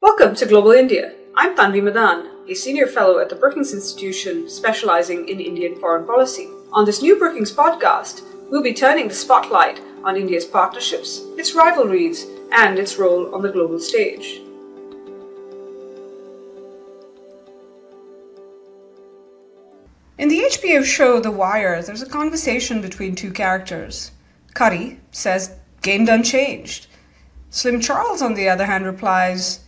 Welcome to Global India. I'm Tanvi Madan, a senior fellow at the Brookings Institution specializing in Indian foreign policy. On this new Brookings podcast, we'll be turning the spotlight on India's partnerships, its rivalries, and its role on the global stage. In the HBO show The Wire, there's a conversation between two characters. Curry says, "Game done changed." Slim Charles, on the other hand, replies,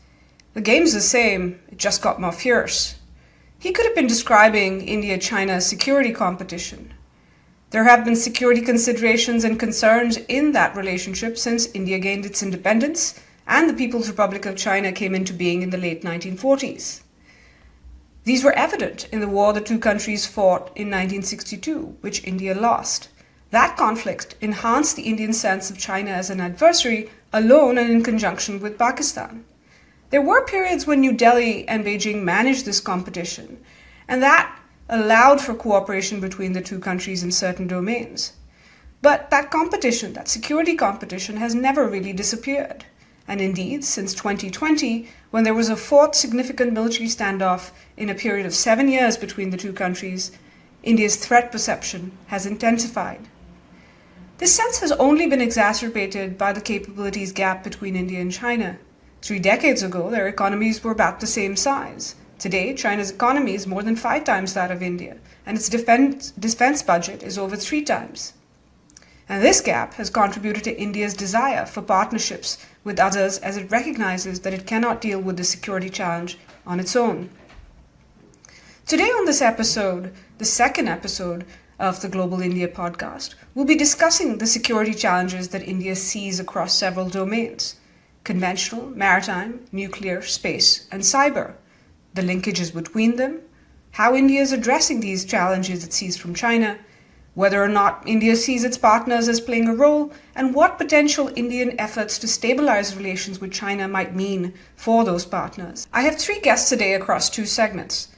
"The game's the same, it just got more fierce." He could have been describing India-China security competition. There have been security considerations and concerns in that relationship since India gained its independence and the People's Republic of China came into being in the late 1940s. These were evident in the war the two countries fought in 1962, which India lost. That conflict enhanced the Indian sense of China as an adversary alone and in conjunction with Pakistan. There were periods when New Delhi and Beijing managed this competition, and that allowed for cooperation between the two countries in certain domains. But that competition, that security competition, has never really disappeared. And indeed, since 2020, when there was a fourth significant military standoff in a period of 7 years between the two countries, India's threat perception has intensified. This sense has only been exacerbated by the capabilities gap between India and China. 3 decades ago, their economies were about the same size. Today, China's economy is more than 5 times that of India, and its defense budget is over 3 times. And this gap has contributed to India's desire for partnerships with others as it recognizes that it cannot deal with the security challenge on its own. Today on this episode, the second episode of the Global India podcast, we'll be discussing the security challenges that India sees across several domains: conventional, maritime, nuclear, space, and cyber, the linkages between them, how India is addressing these challenges it sees from China, whether or not India sees its partners as playing a role, and what potential Indian efforts to stabilize relations with China might mean for those partners. I have 3 guests today across 2 segments.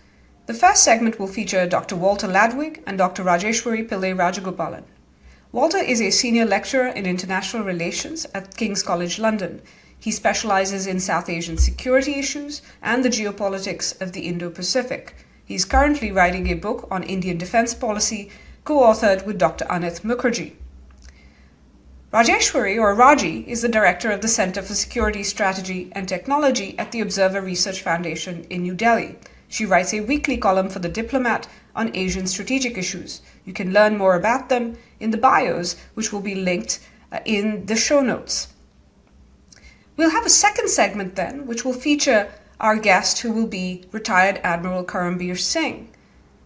The first segment will feature Dr. Walter Ladwig and Dr. Rajeshwari Pillai Rajagopalan. Walter is a senior lecturer in international relations at King's College London. He specializes in South Asian security issues and the geopolitics of the Indo-Pacific. He's currently writing a book on Indian defense policy, co-authored with Dr. Anith Mukherjee. Rajeshwari, or Raji, is the director of the Center for Security Strategy and Technology at the Observer Research Foundation in New Delhi. She writes a weekly column for The Diplomat on Asian strategic issues. You can learn more about them in the bios, which will be linked in the show notes. We'll have a second segment then, which will feature our guest, who will be retired Admiral Karambir Singh,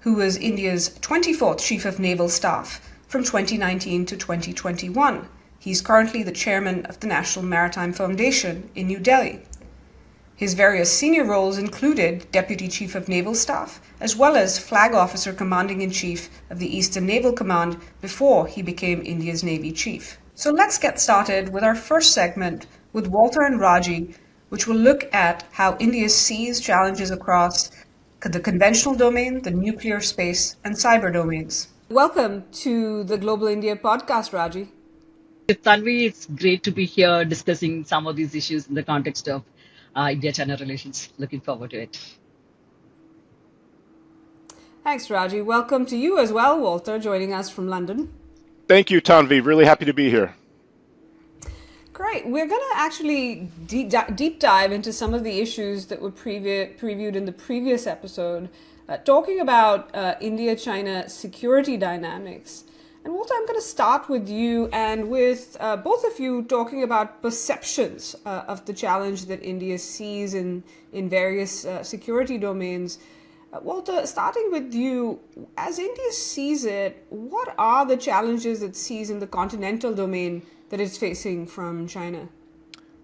who was India's 24th Chief of Naval Staff from 2019 to 2021. He's currently the chairman of the National Maritime Foundation in New Delhi. His various senior roles included Deputy Chief of Naval Staff, as well as Flag Officer Commanding-in-Chief of the Eastern Naval Command before he became India's Navy Chief. So let's get started with our first segment with Walter and Raji, which will look at how India sees challenges across the conventional domain, the nuclear, space, and cyber domains. Welcome to the Global India podcast, Raji. Tanvi, it's great to be here discussing some of these issues in the context of India-China relations. Looking forward to it. Thanks, Raji. Welcome to you as well, Walter, joining us from London. Thank you, Tanvi. Really happy to be here. Great. We're going to actually deep dive into some of the issues that were previewed in the previous episode, talking about India-China security dynamics. And Walter, I'm going to start with you and with both of you talking about perceptions of the challenge that India sees in various security domains. Walter, starting with you, as India sees it, what are the challenges it sees in the continental domain that it's facing from China?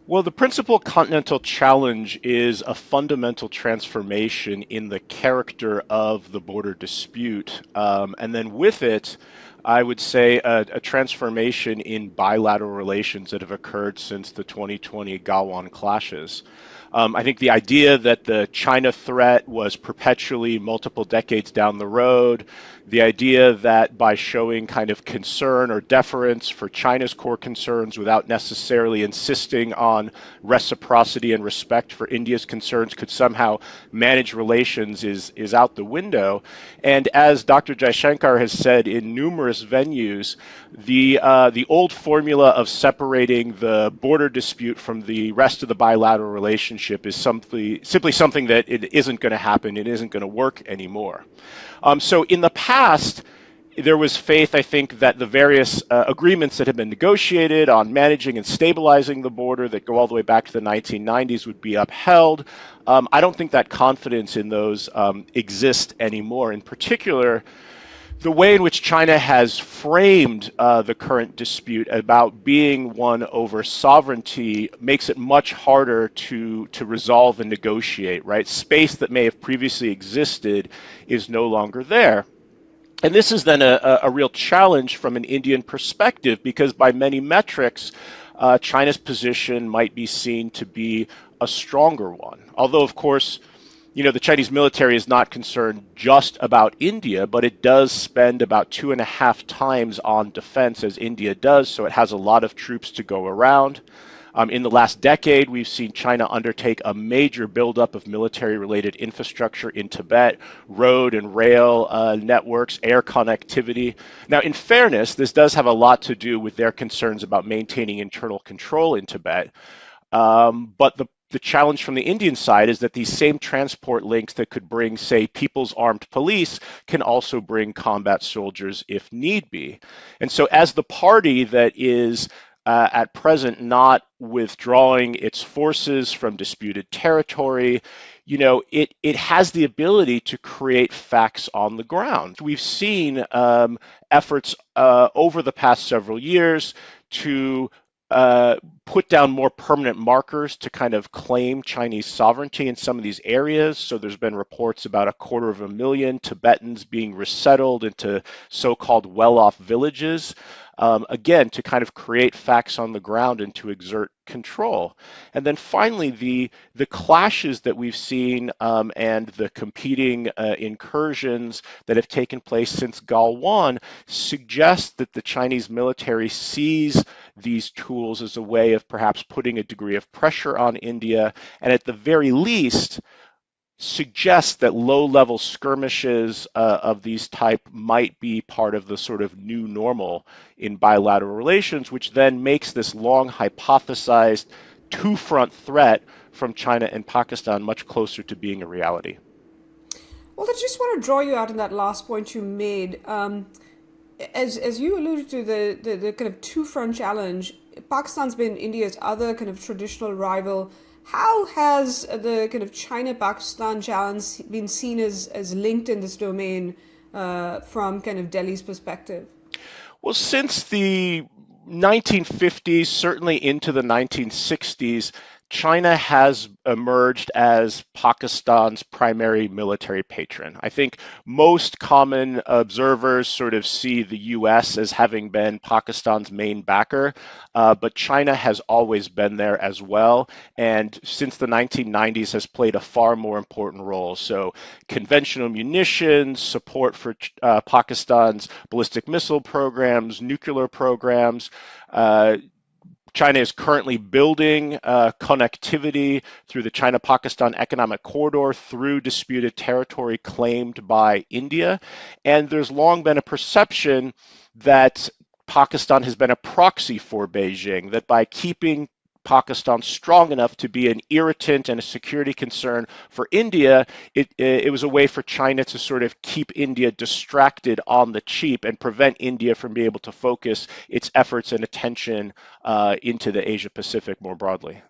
Well, the principal continental challenge is a fundamental transformation in the character of the border dispute. And then with it, I would say, a transformation in bilateral relations that have occurred since the 2020 Galwan clashes. I think the idea that the China threat was perpetually multiple decades down the road, the idea that by showing kind of concern or deference for China's core concerns without necessarily insisting on reciprocity and respect for India's concerns could somehow manage relations is out the window. And as Dr. Jaishankar has said in numerous venues, the old formula of separating the border dispute from the rest of the bilateral relationship is simply something that it isn't going to happen. It isn't going to work anymore. So in the past, there was faith, I think, that the various agreements that have been negotiated on managing and stabilizing the border that go all the way back to the 1990s would be upheld. I don't think that confidence in those exists anymore. In particular, the way in which China has framed the current dispute about being one over sovereignty makes it much harder to resolve and negotiate, right? Space that may have previously existed is no longer there. And this is then a real challenge from an Indian perspective, because by many metrics, China's position might be seen to be a stronger one. Although, of course, the Chinese military is not concerned just about India, but it does spend about 2.5 times on defense as India does, so it has a lot of troops to go around. In the last decade, we've seen China undertake a major buildup of military-related infrastructure in Tibet, road and rail networks, air connectivity. Now, in fairness, this does have a lot to do with their concerns about maintaining internal control in Tibet. But the challenge from the Indian side is that these same transport links that could bring, say, People's Armed Police can also bring combat soldiers if need be. And so as the party that is at present not withdrawing its forces from disputed territory, it has the ability to create facts on the ground. We've seen efforts over the past several years to put down more permanent markers to kind of claim Chinese sovereignty in some of these areas. So there's been reports about 250,000 Tibetans being resettled into so-called well-off villages, again, to kind of create facts on the ground and to exert control. And then finally, the clashes that we've seen and the competing incursions that have taken place since Galwan suggest that the Chinese military sees these tools as a way of perhaps putting a degree of pressure on India, and at the very least, suggests that low-level skirmishes of these type might be part of the sort of new normal in bilateral relations, which then makes this long hypothesized two-front threat from China and Pakistan much closer to being a reality. Well, I just want to draw you out in that last point you made. As you alluded to, the kind of two-front challenge, Pakistan's been India's other kind of traditional rival. How has the kind of China-Pakistan challenge been seen as linked in this domain from kind of Delhi's perspective? Well, since the 1950s, certainly into the 1960s, China has emerged as Pakistan's primary military patron. I think most common observers sort of see the US as having been Pakistan's main backer, but China has always been there as well, and since the 1990s has played a far more important role. So conventional munitions, support for Pakistan's ballistic missile programs, nuclear programs, China is currently building connectivity through the China-Pakistan Economic Corridor through disputed territory claimed by India. And there's long been a perception that Pakistan has been a proxy for Beijing, that by keeping Pakistan strong enough to be an irritant and a security concern for India, it was a way for China to sort of keep India distracted on the cheap and prevent India from being able to focus its efforts and attention into the Asia Pacific more broadly.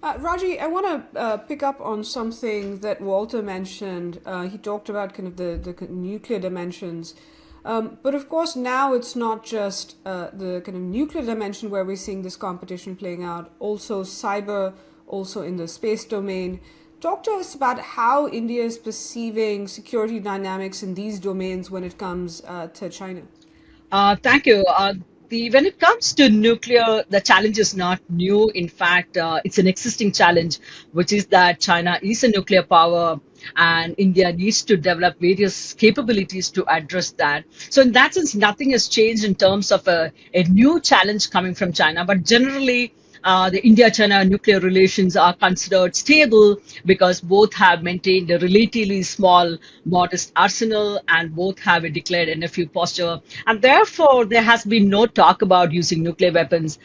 Raji, I want to pick up on something that Walter mentioned. He talked about kind of the nuclear dimensions. But of course, now it's not just the kind of nuclear dimension where we're seeing this competition playing out, also cyber, also in the space domain. Talk to us about how India is perceiving security dynamics in these domains when it comes to China. Thank you. When it comes to nuclear, the challenge is not new. In fact, it's an existing challenge, which is that China is a nuclear power and India needs to develop various capabilities to address that. So in that sense, nothing has changed in terms of a new challenge coming from China. But generally, the India-China nuclear relations are considered stable because both have maintained a relatively small, modest arsenal and both have a declared NFU posture. And therefore, there has been no talk about using nuclear weapons,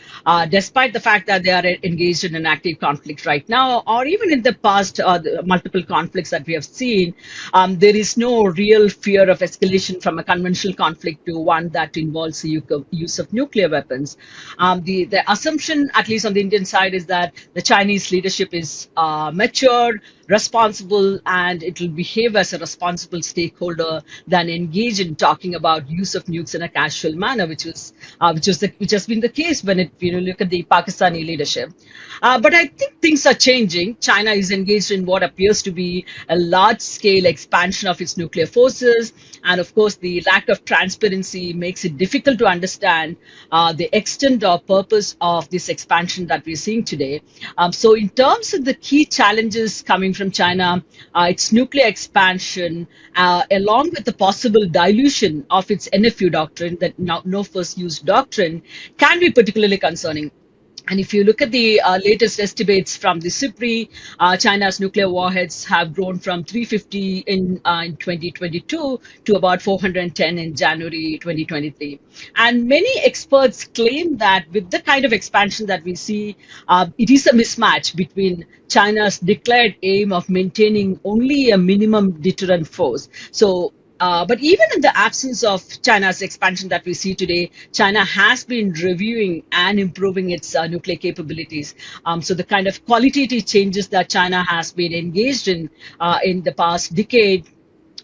despite the fact that they are engaged in an active conflict right now, or even in the past, the multiple conflicts that we have seen. There is no real fear of escalation from a conventional conflict to one that involves the use of nuclear weapons. The assumption, at least on the Indian side, is that the Chinese leadership is mature, responsible, and it will behave as a responsible stakeholder than engage in talking about use of nukes in a casual manner, which has been the case when you look at the Pakistani leadership. But I think things are changing. China is engaged in what appears to be a large-scale expansion of its nuclear forces, and of course, the lack of transparency makes it difficult to understand the extent or purpose of this expansion that we're seeing today. So in terms of the key challenges coming from China, its nuclear expansion, along with the possible dilution of its NFU doctrine, that no first use doctrine, can be particularly concerning. And if you look at the latest estimates from the SIPRI, China's nuclear warheads have grown from 350 in 2022 to about 410 in January 2023. And many experts claim that with the kind of expansion that we see, it is a mismatch between China's declared aim of maintaining only a minimum deterrent force. But even in the absence of China's expansion that we see today, China has been reviewing and improving its nuclear capabilities. So the kind of qualitative changes that China has been engaged in the past decade,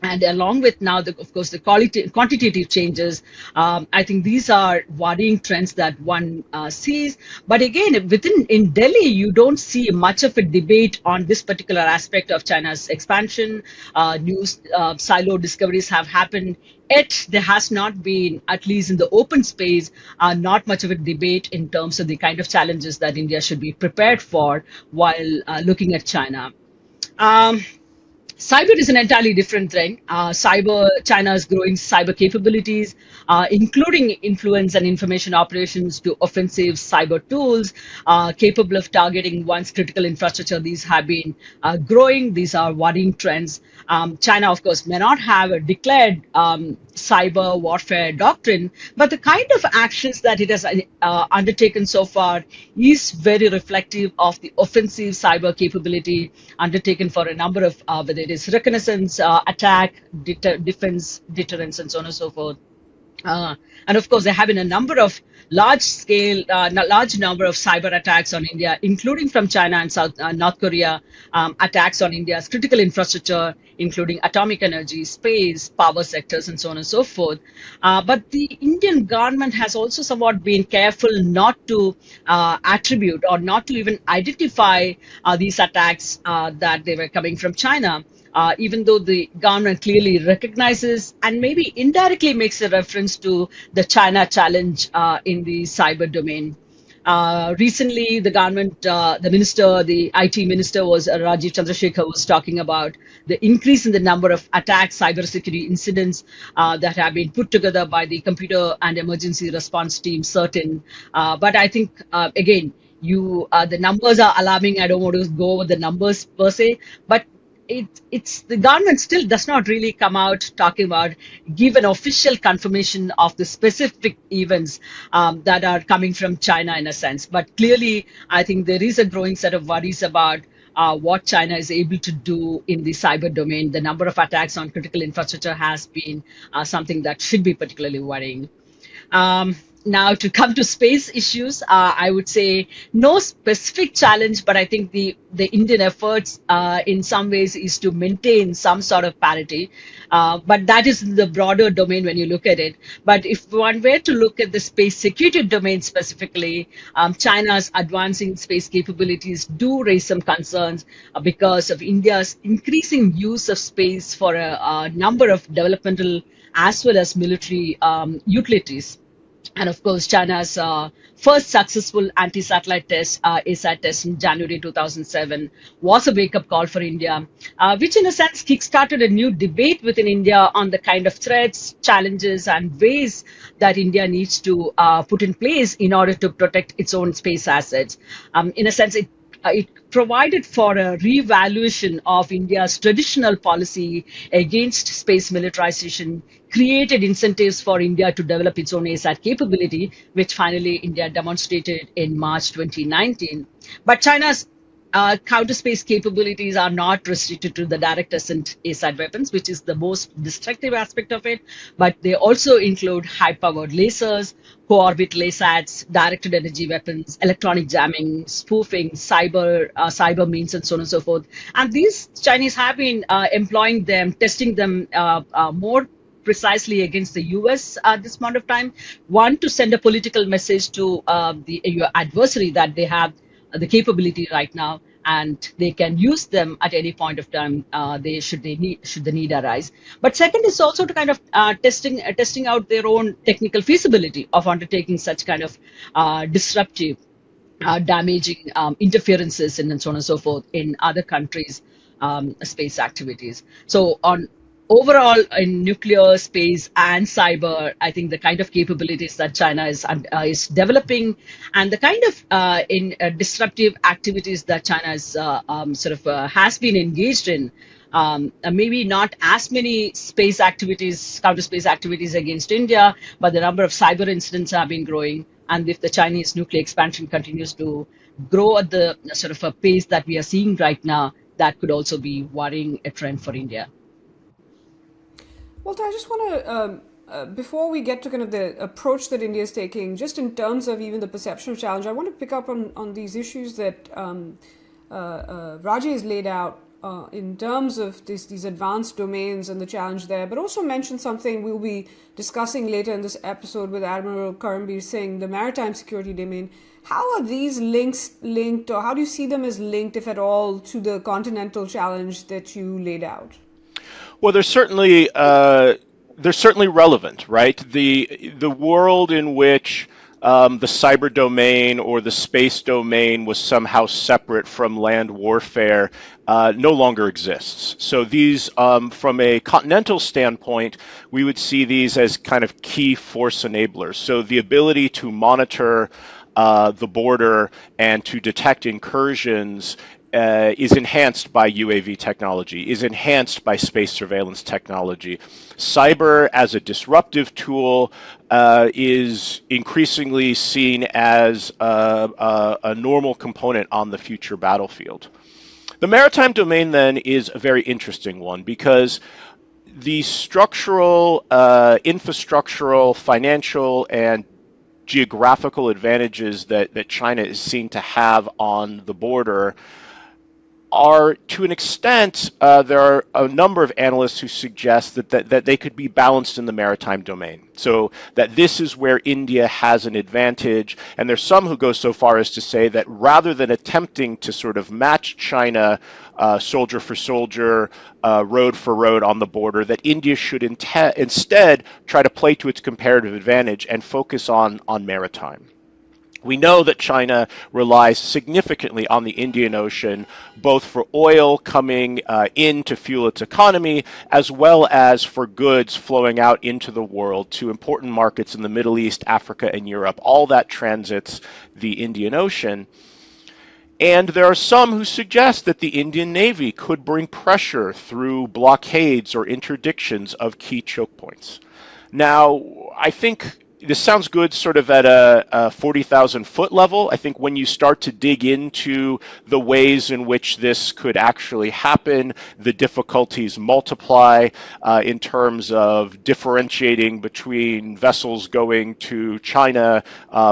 and along with now, of course, the quantitative changes, I think these are worrying trends that one sees. But again, in Delhi, you don't see much of a debate on this particular aspect of China's expansion. Silo discoveries have happened. Yet there has not been, at least in the open space, not much of a debate in terms of the kind of challenges that India should be prepared for while looking at China. Cyber is an entirely different thing. China's growing cyber capabilities, including influence and information operations to offensive cyber tools, capable of targeting one's critical infrastructure. These have been growing. These are worrying trends. China, of course, may not have a declared cyber warfare doctrine, but the kind of actions that it has undertaken so far is very reflective of the offensive cyber capability undertaken for a number of, whether it is reconnaissance, attack, defense, deterrence, and so on and so forth. And of course, there have been a number of large number of cyber attacks on India, including from China and North Korea, attacks on India's critical infrastructure, including atomic energy, space, power sectors, and so on and so forth. But the Indian government has also somewhat been careful not to attribute or not to even identify these attacks that they were coming from China. Even though the government clearly recognizes and maybe indirectly makes a reference to the China challenge in the cyber domain. Recently, the government, the IT minister was Raji Chandrasekhar, was talking about the increase in the number of attacks, cybersecurity incidents that have been put together by the Computer and Emergency Response Team, CERTIN. But I think, again, the numbers are alarming. I don't want to go over the numbers per se, but the government still does not really come out talking about, give an official confirmation of the specific events that are coming from China in a sense. But clearly, I think there is a growing set of worries about what China is able to do in the cyber domain. The number of attacks on critical infrastructure has been something that should be particularly worrying. Now, to come to space issues, I would say no specific challenge, but I think the Indian efforts in some ways is to maintain some sort of parity. But that is the broader domain when you look at it. But if one were to look at the space security domain specifically, China's advancing space capabilities do raise some concerns because of India's increasing use of space for a number of developmental as well as military utilities. And of course, China's first successful anti-satellite test, ASAT test in January 2007, was a wake-up call for India, which in a sense kickstarted a new debate within India on the kind of threats, challenges, and ways that India needs to put in place in order to protect its own space assets. In a sense, it provided for a revaluation of India's traditional policy against space militarization, created incentives for India to develop its own ASAT capability, which finally India demonstrated in March 2019. But China's counter space capabilities are not restricted to the direct ascent ASAT weapons, which is the most destructive aspect of it, but they also include high-powered lasers, co-orbit ASATs, directed energy weapons, electronic jamming, spoofing, cyber means, and so on and so forth. And these Chinese have been employing them, testing them more precisely against the US at this point of time. One, to send a political message to your adversary that they have the capability right now, and they can use them at any point of time should the need arise. But second is also to kind of testing out their own technical feasibility of undertaking such kind of disruptive, damaging interferences and so on and so forth in other countries' space activities. So overall, in nuclear, space, and cyber, I think the kind of capabilities that China is developing, and the kind of disruptive activities that China is has been engaged in, maybe not as many space activities, counter space activities against India, but the number of cyber incidents have been growing. And if the Chinese nuclear expansion continues to grow at the sort of a pace that we are seeing right now, that could also be worrying a trend for India. Walter, I just want to, before we get to kind of the approach that India is taking, just in terms of even the perception of challenge, I want to pick up on these issues that Raji has laid out in terms of these advanced domains and the challenge there, but also mention something we'll be discussing later in this episode with Admiral Karambir Singh, the maritime security domain. How are these linked, or how do you see them as linked, if at all, to the continental challenge that you laid out? Well, they're certainly relevant, right? The world in which the cyber domain or the space domain was somehow separate from land warfare no longer exists. So these, from a continental standpoint, we would see these as kind of key force enablers. So the ability to monitor the border and to detect incursions is enhanced by UAV technology, is enhanced by space surveillance technology. Cyber as a disruptive tool is increasingly seen as a normal component on the future battlefield. The maritime domain then is a very interesting one because the structural, infrastructural, financial, and geographical advantages that China is seen to have on the border are, to an extent, there are a number of analysts who suggest that they could be balanced in the maritime domain. So that this is where India has an advantage, and there's some who go so far as to say that rather than attempting to sort of match China soldier for soldier, road for road on the border, that India should instead try to play to its comparative advantage and focus on maritime. We know that China relies significantly on the Indian Ocean, both for oil coming in to fuel its economy, as well as for goods flowing out into the world to important markets in the Middle East, Africa, and Europe. All that transits the Indian Ocean. And there are some who suggest that the Indian Navy could bring pressure through blockades or interdictions of key choke points. Now, I think this sounds good sort of at a 40,000 foot level. I think when you start to dig into the ways in which this could actually happen, the difficulties multiply in terms of differentiating between vessels going to China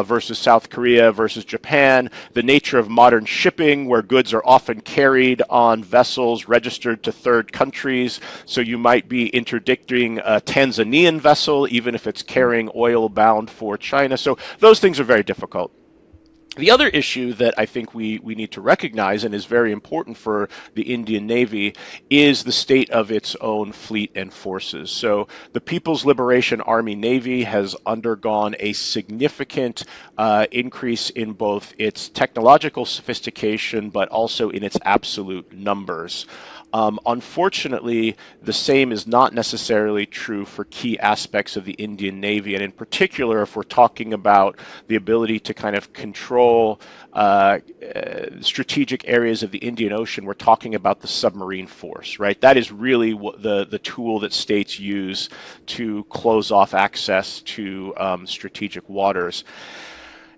versus South Korea versus Japan, the nature of modern shipping where goods are often carried on vessels registered to third countries. So you might be interdicting a Tanzanian vessel even if it's carrying oil bound for China. So those things are very difficult. The other issue that I think we need to recognize and is very important for the Indian Navy is the state of its own fleet and forces. So the People's Liberation Army Navy has undergone a significant increase in both its technological sophistication but also in its absolute numbers. Unfortunately, the same is not necessarily true for key aspects of the Indian Navy, and in particular, if we're talking about the ability to kind of control strategic areas of the Indian Ocean, we're talking about the submarine force, right? That is really the tool that states use to close off access to strategic waters.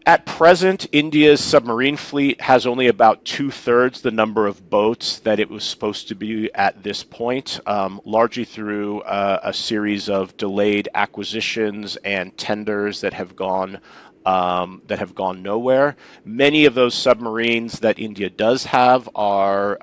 At present, India's submarine fleet has only about 2/3 the number of boats that it was supposed to be at this point, largely through a series of delayed acquisitions and tenders that have gone nowhere. Many of those submarines that India does have are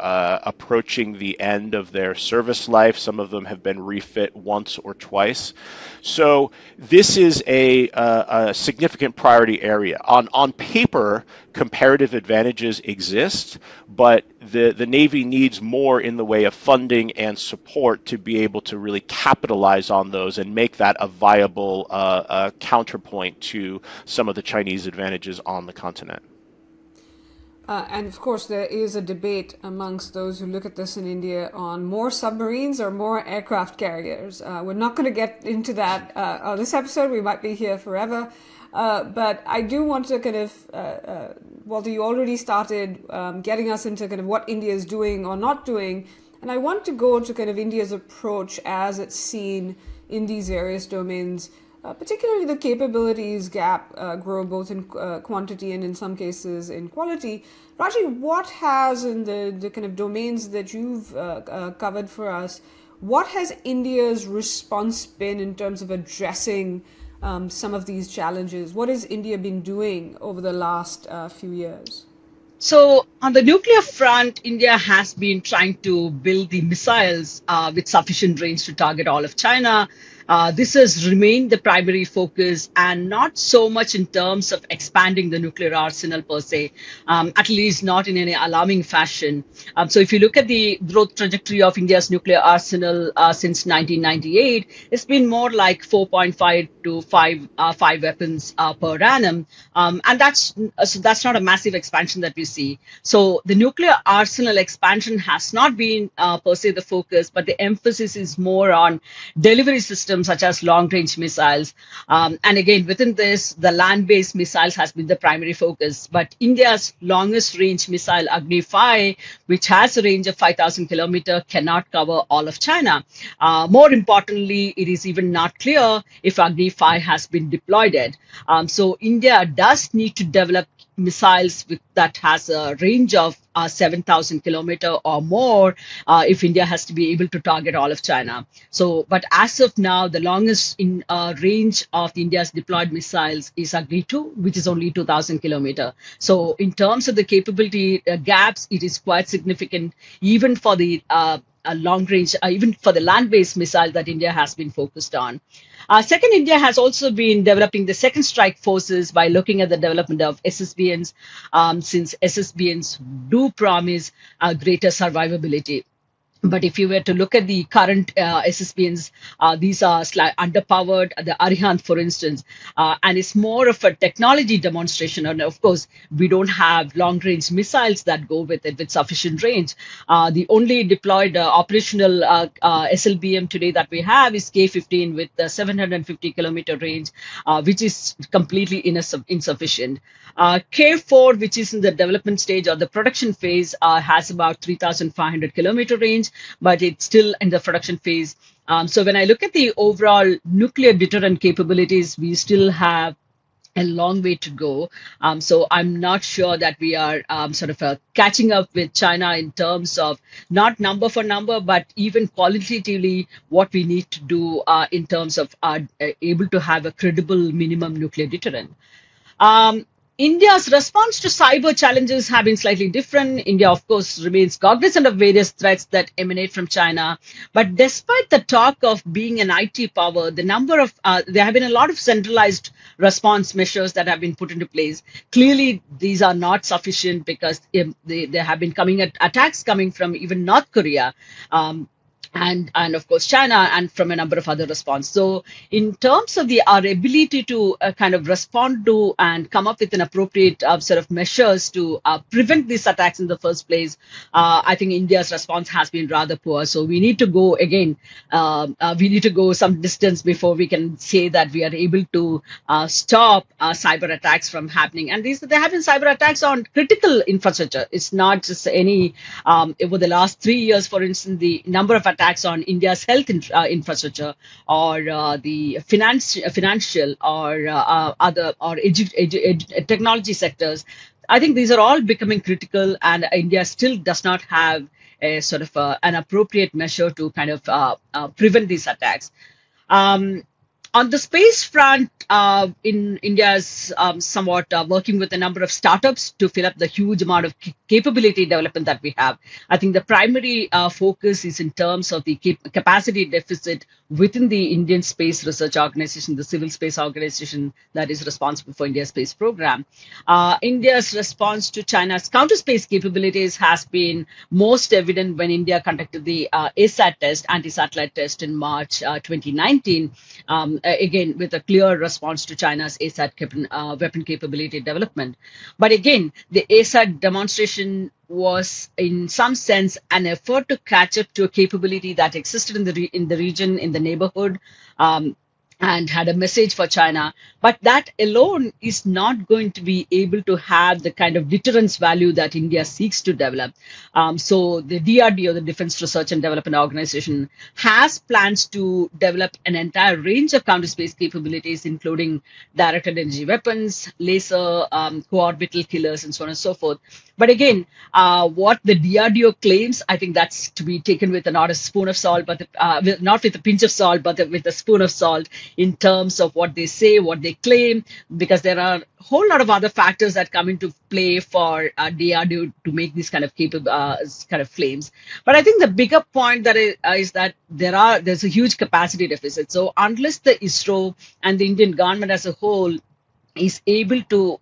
approaching the end of their service life. Some of them have been refit once or twice. So this is a significant priority area. On paper, comparative advantages exist, but the Navy needs more in the way of funding and support to be able to really capitalize on those and make that a viable counterpoint to some of the Chinese advantages on the continent. And of course, there is a debate amongst those who look at this in India on more submarines or more aircraft carriers. We're not going to get into that on this episode. We might be here forever. But I do want to kind of, Walter, you already started getting us into kind of what India is doing or not doing. And I want to go to kind of India's approach as it's seen in these various domains. Particularly the capabilities gap grow both in quantity and in some cases in quality. Raji, what has in the kind of domains that you've covered for us, what has India's response been in terms of addressing some of these challenges? What has India been doing over the last few years? So on the nuclear front, India has been trying to build the missiles with sufficient range to target all of China. This has remained the primary focus and not so much in terms of expanding the nuclear arsenal per se, at least not in any alarming fashion. So if you look at the growth trajectory of India's nuclear arsenal since 1998, it's been more like 4.5 to 5 weapons per annum. And that's not a massive expansion that we see. So the nuclear arsenal expansion has not been per se the focus, but the emphasis is more on delivery systems such as long-range missiles. And again, within this, the land-based missiles has been the primary focus. But India's longest-range missile, Agni-5, which has a range of 5,000 kilometers, cannot cover all of China. More importantly, it is even not clear if Agni-5 has been deployed yet. So India does need to develop missiles that has a range of 7,000 kilometers or more if India has to be able to target all of China. So, but as of now, the longest in range of India's deployed missiles is Agni-2, which is only 2,000 kilometers. So in terms of the capability gaps, it is quite significant even for the long range, even for the land-based missile that India has been focused on. Second, India has also been developing the second strike forces by looking at the development of SSBNs, since SSBNs do promise greater survivability. But if you were to look at the current SSBNs, these are underpowered, the Arihant, for instance, and it's more of a technology demonstration. And of course, we don't have long-range missiles that go with it with sufficient range. The only deployed operational SLBM today that we have is K-15 with the 750 kilometer range, which is completely insufficient. K-4, which is in the development stage or the production phase, has about 3,500 kilometer range, but it's still in the production phase. So when I look at the overall nuclear deterrent capabilities, we still have a long way to go. So I'm not sure that we are catching up with China in terms of not number for number, but even qualitatively what we need to do in terms of able to have a credible minimum nuclear deterrent. India's response to cyber challenges have been slightly different. India, of course, remains cognizant of various threats that emanate from China. But despite the talk of being an IT power, there have been a lot of centralized response measures that have been put into place. Clearly, these are not sufficient because there have been attacks coming from even North Korea. And of course China, and from a number of other responses. So in terms of our ability to kind of respond to and come up with an appropriate measures to prevent these attacks in the first place, I think India's response has been rather poor. So we need to go again, we need to go some distance before we can say that we are able to stop cyber attacks from happening. And there have been cyber attacks on critical infrastructure. It's not just any, over the last 3 years, for instance, the number of attacks on India's health infrastructure or the financial or other or technology sectors. I think these are all becoming critical, and India still does not have a an appropriate measure to kind of prevent these attacks. On the space front, in India's somewhat working with a number of startups to fill up the huge amount of capability development that we have. I think the primary focus is in terms of the capacity deficit within the Indian Space Research Organization, the civil space organization that is responsible for India's space program. India's response to China's counter space capabilities has been most evident when India conducted the ASAT test, anti-satellite test in March 2019. Again, with a clear response to China's ASAT weapon capability development. But again, the ASAT demonstration was in some sense an effort to catch up to a capability that existed in the region, in the neighborhood, and had a message for China. But that alone is not going to be able to have the kind of deterrence value that India seeks to develop. So the DRDO, the Defense Research and Development Organization, has plans to develop an entire range of counter-space capabilities, including directed energy weapons, laser, co-orbital killers, and so on and so forth. But again, what the DRDO claims, I think that's to be taken with not a spoon of salt, but not with a pinch of salt, but with a spoon of salt in terms of what they say, what they claim, because there are a whole lot of other factors that come into play for DRDO to make these kind of claims. But I think the bigger point that is that there's a huge capacity deficit. So unless the ISRO and the Indian government as a whole is able to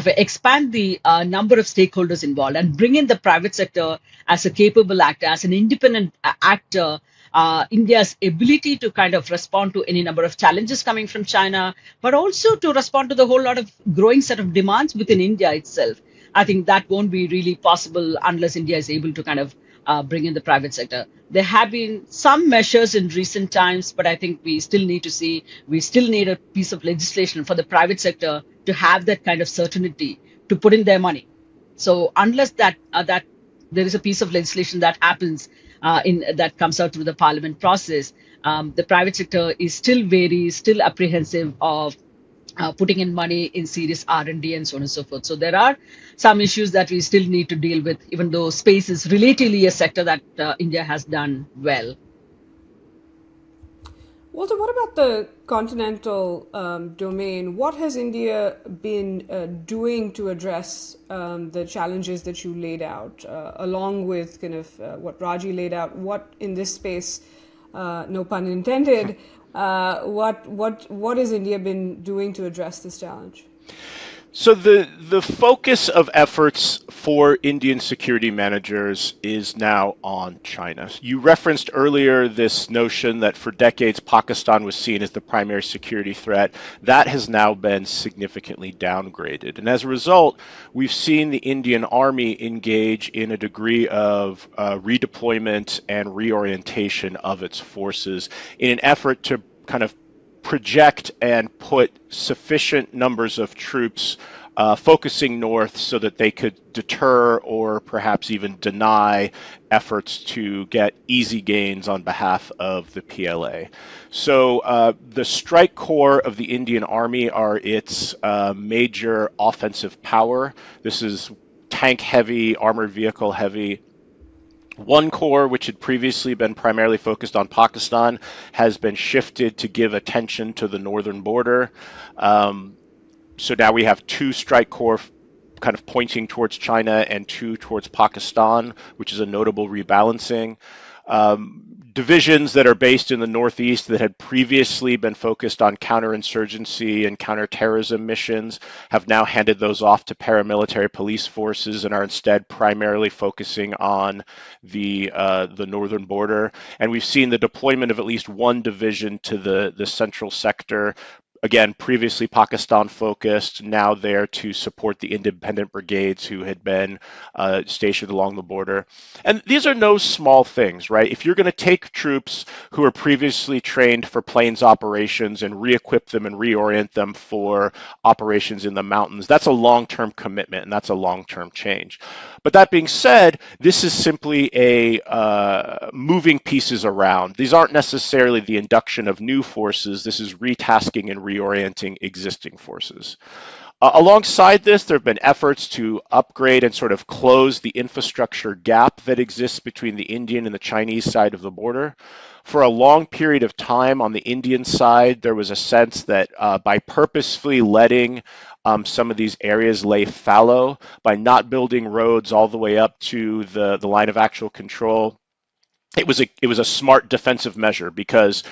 expand the number of stakeholders involved and bring in the private sector as a capable actor, as an independent actor, India's ability to kind of respond to any number of challenges coming from China, but also to respond to the whole lot of growing set of demands within India itself. I think that won't be really possible unless India is able to kind of bring in the private sector. There have been some measures in recent times, but I think we still need a piece of legislation for the private sector to have that kind of certainty to put in their money. So unless that there is a piece of legislation that happens that comes out through the parliament process, the private sector is still apprehensive of putting in money in serious R&D and so on and so forth. So there are some issues that we still need to deal with, even though space is relatively a sector that India has done well. Walter, what about the continental domain? What has India been doing to address the challenges that you laid out, along with kind of what Raji laid out? What in this space, no pun intended, what has India been doing to address this challenge? So the focus of efforts for Indian security managers is now on China. You referenced earlier this notion that for decades Pakistan was seen as the primary security threat. That has now been significantly downgraded. And as a result, we've seen the Indian Army engage in a degree of redeployment and reorientation of its forces in an effort to kind of project and put sufficient numbers of troops focusing north so that they could deter or perhaps even deny efforts to get easy gains on behalf of the PLA. So the strike corps of the Indian Army are its major offensive power. This is tank heavy, armored vehicle heavy. One corps, which had previously been primarily focused on Pakistan, has been shifted to give attention to the northern border. So now we have two strike corps kind of pointing towards China and two towards Pakistan, which is a notable rebalancing. Divisions that are based in the Northeast that had previously been focused on counterinsurgency and counterterrorism missions have now handed those off to paramilitary police forces and are instead primarily focusing on the northern border. And we've seen the deployment of at least one division to the central sector. Again, previously Pakistan focused, now there to support the independent brigades who had been stationed along the border. And these are no small things, right? If you're going to take troops who are previously trained for plains operations and re-equip them and reorient them for operations in the mountains, that's a long-term commitment and that's a long-term change. But that being said, this is simply a moving pieces around. These aren't necessarily the induction of new forces. This is retasking and reorienting existing forces. Alongside this, there have been efforts to upgrade and sort of close the infrastructure gap that exists between the Indian and the Chinese side of the border. For a long period of time on the Indian side, there was a sense that by purposefully letting some of these areas lay fallow, by not building roads all the way up to the line of actual control, it was a smart defensive measure because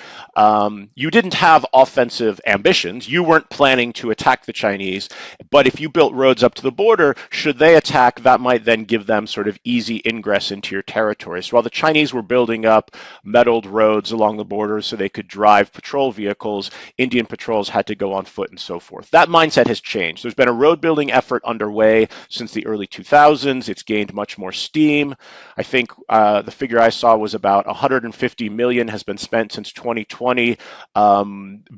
you didn't have offensive ambitions. You weren't planning to attack the Chinese, but if you built roads up to the border, should they attack, that might then give them sort of easy ingress into your territory. So while the Chinese were building up metalled roads along the border so they could drive patrol vehicles, Indian patrols had to go on foot and so forth. That mindset has changed. There's been a road building effort underway since the early 2000s. It's gained much more steam. I think the figure I saw was about 150 million has been spent since 2020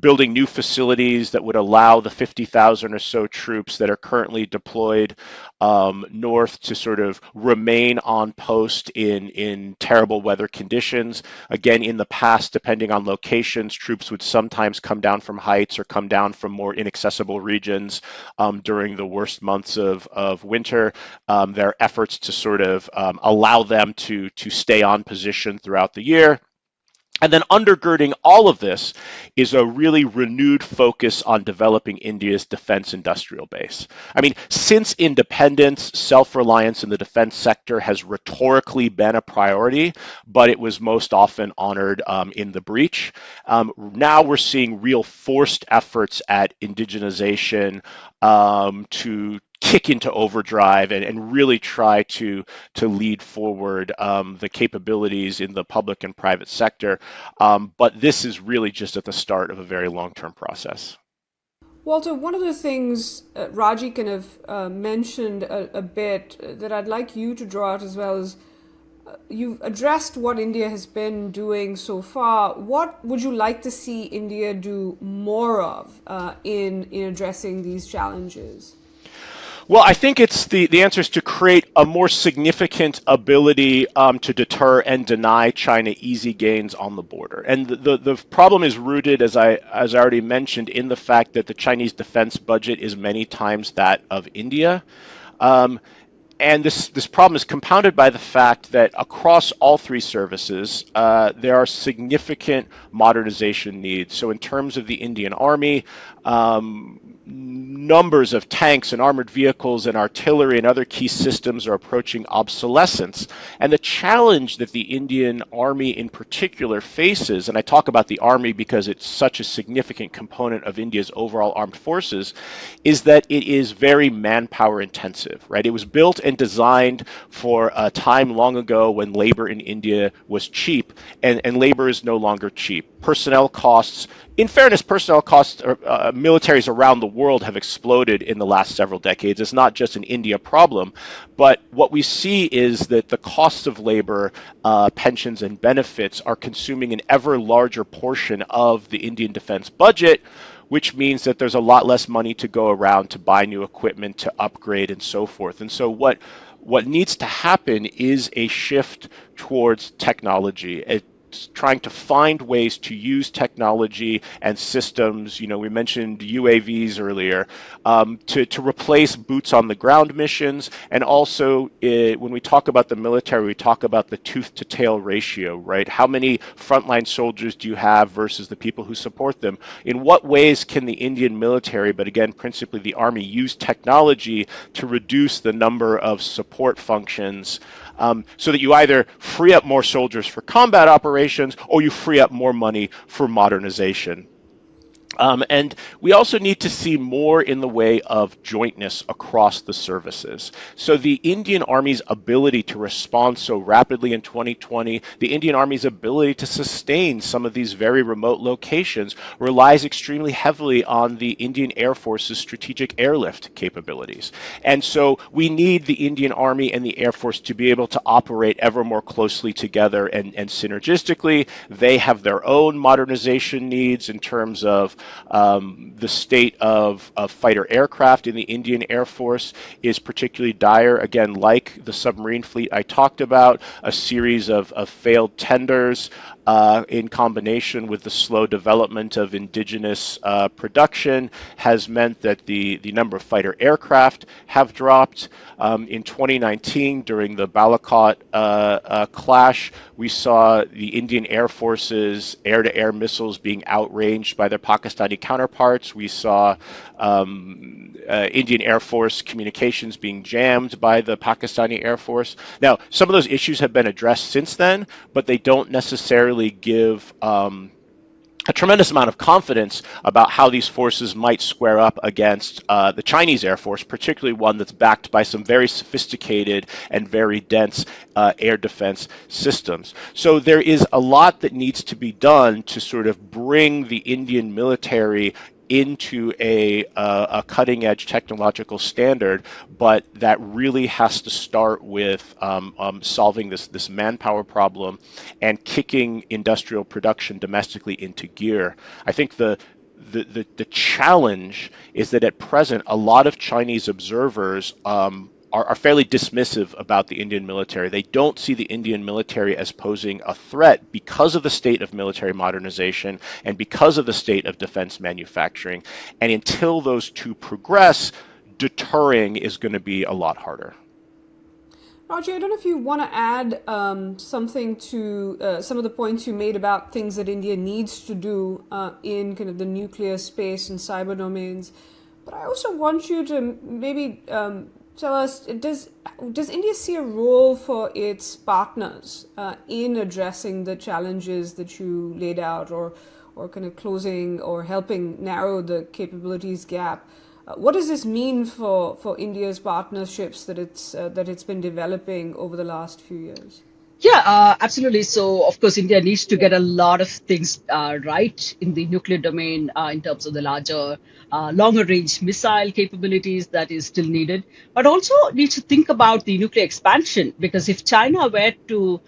building new facilities that would allow the 50,000 or so troops that are currently deployed north to sort of remain on post in terrible weather conditions. Again, in the past, depending on locations, troops would sometimes come down from heights or come down from more inaccessible regions during the worst months of winter. There are efforts to sort of allow them to stay on position throughout the year. And then undergirding all of this is a really renewed focus on developing India's defense industrial base. I mean, since independence, self-reliance in the defense sector has rhetorically been a priority, but it was most often honored in the breach. Now we're seeing real forced efforts at indigenization to kick into overdrive and really try to lead forward the capabilities in the public and private sector. But this is really just at the start of a very long-term process. Walter, one of the things Raji kind of mentioned a bit that I'd like you to draw out as well is you've addressed what India has been doing so far. What would you like to see India do more of in addressing these challenges? Well, I think it's the answer is to create a more significant ability to deter and deny China easy gains on the border. And the problem is rooted, as I already mentioned, in the fact that the Chinese defense budget is many times that of India. And this problem is compounded by the fact that across all three services, there are significant modernization needs. So in terms of the Indian Army, numbers of tanks and armored vehicles and artillery and other key systems are approaching obsolescence. And the challenge that the Indian Army in particular faces, and I talk about the Army because it's such a significant component of India's overall armed forces, is that it is very manpower intensive, right? It was built and designed for a time long ago when labor in India was cheap, and labor is no longer cheap. Personnel costs, in fairness, personnel costs, militaries around the world have exploded in the last several decades. It's not just an India problem, but what we see is that the costs of labor, pensions and benefits are consuming an ever larger portion of the Indian defense budget, which means that there's a lot less money to go around to buy new equipment, to upgrade, and so forth. And so what needs to happen is a shift towards technology. It's trying to find ways to use technology and systems. We mentioned UAVs earlier, to replace boots on the ground missions. And also, when we talk about the military, we talk about the tooth to tail ratio, right? How many frontline soldiers do you have versus the people who support them? In what ways can the Indian military, but again, principally the Army, use technology to reduce the number of support functions, so that you either free up more soldiers for combat operations or you free up more money for modernization? And we also need to see more in the way of jointness across the services. So the Indian Army's ability to respond so rapidly in 2020, the Indian Army's ability to sustain some of these very remote locations relies extremely heavily on the Indian Air Force's strategic airlift capabilities. And so we need the Indian Army and the Air Force to be able to operate ever more closely together and synergistically. They have their own modernization needs in terms of the state of fighter aircraft in the Indian Air Force is particularly dire. Again, like the submarine fleet I talked about, a series of failed tenders in combination with the slow development of indigenous production has meant that the number of fighter aircraft have dropped. In 2019, during the Balakot clash, we saw the Indian Air Force's air-to-air missiles being outranged by their Pakistani counterparts. We saw Indian Air Force communications being jammed by the Pakistani Air Force. Now, some of those issues have been addressed since then, but they don't necessarily give a tremendous amount of confidence about how these forces might square up against the Chinese Air Force, particularly one that's backed by some very sophisticated and very dense air defense systems. So there is a lot that needs to be done to sort of bring the Indian military into a cutting-edge technological standard, but that really has to start with solving this manpower problem and kicking industrial production domestically into gear. I think the challenge is that at present, a lot of Chinese observers are fairly dismissive about the Indian military. They don't see the Indian military as posing a threat because of the state of military modernization and because of the state of defense manufacturing. And until those two progress, deterring is going to be a lot harder. Raji, I don't know if you want to add something to some of the points you made about things that India needs to do in kind of the nuclear space and cyber domains. But I also want you to maybe tell us, does India see a role for its partners in addressing the challenges that you laid out, or kind of closing or helping narrow the capabilities gap? What does this mean for India's partnerships that it's been developing over the last few years? Yeah, absolutely. So, of course, India needs to get a lot of things right in the nuclear domain in terms of the larger, longer range missile capabilities that is still needed, but also needs to think about the nuclear expansion, because if China were to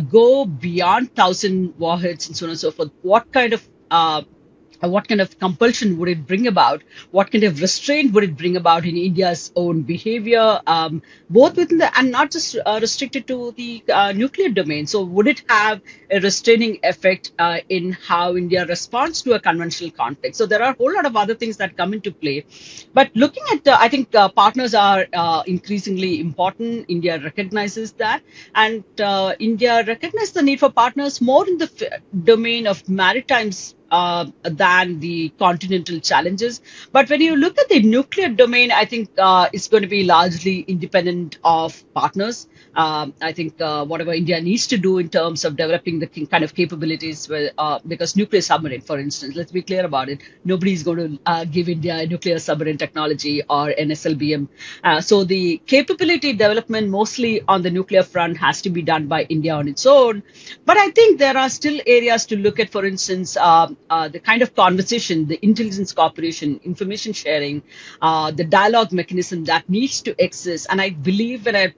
go beyond 1,000 warheads and so on and so forth, what kind of compulsion would it bring about? What kind of restraint would it bring about in India's own behavior, both within the, and not just restricted to the nuclear domain? So would it have a restraining effect in how India responds to a conventional conflict? So there are a whole lot of other things that come into play. But looking at, I think partners are increasingly important. India recognizes that. And India recognizes the need for partners more in the domain of maritime than the continental challenges. But when you look at the nuclear domain, I think it's going to be largely independent of partners. I think whatever India needs to do in terms of developing the kind of capabilities, because nuclear submarine, for instance, let's be clear about it, nobody's going to give India a nuclear submarine technology or an SLBM. So the capability development mostly on the nuclear front has to be done by India on its own. But I think there are still areas to look at, for instance, the kind of conversation, the intelligence cooperation, information sharing, the dialogue mechanism that needs to exist. And I believe when I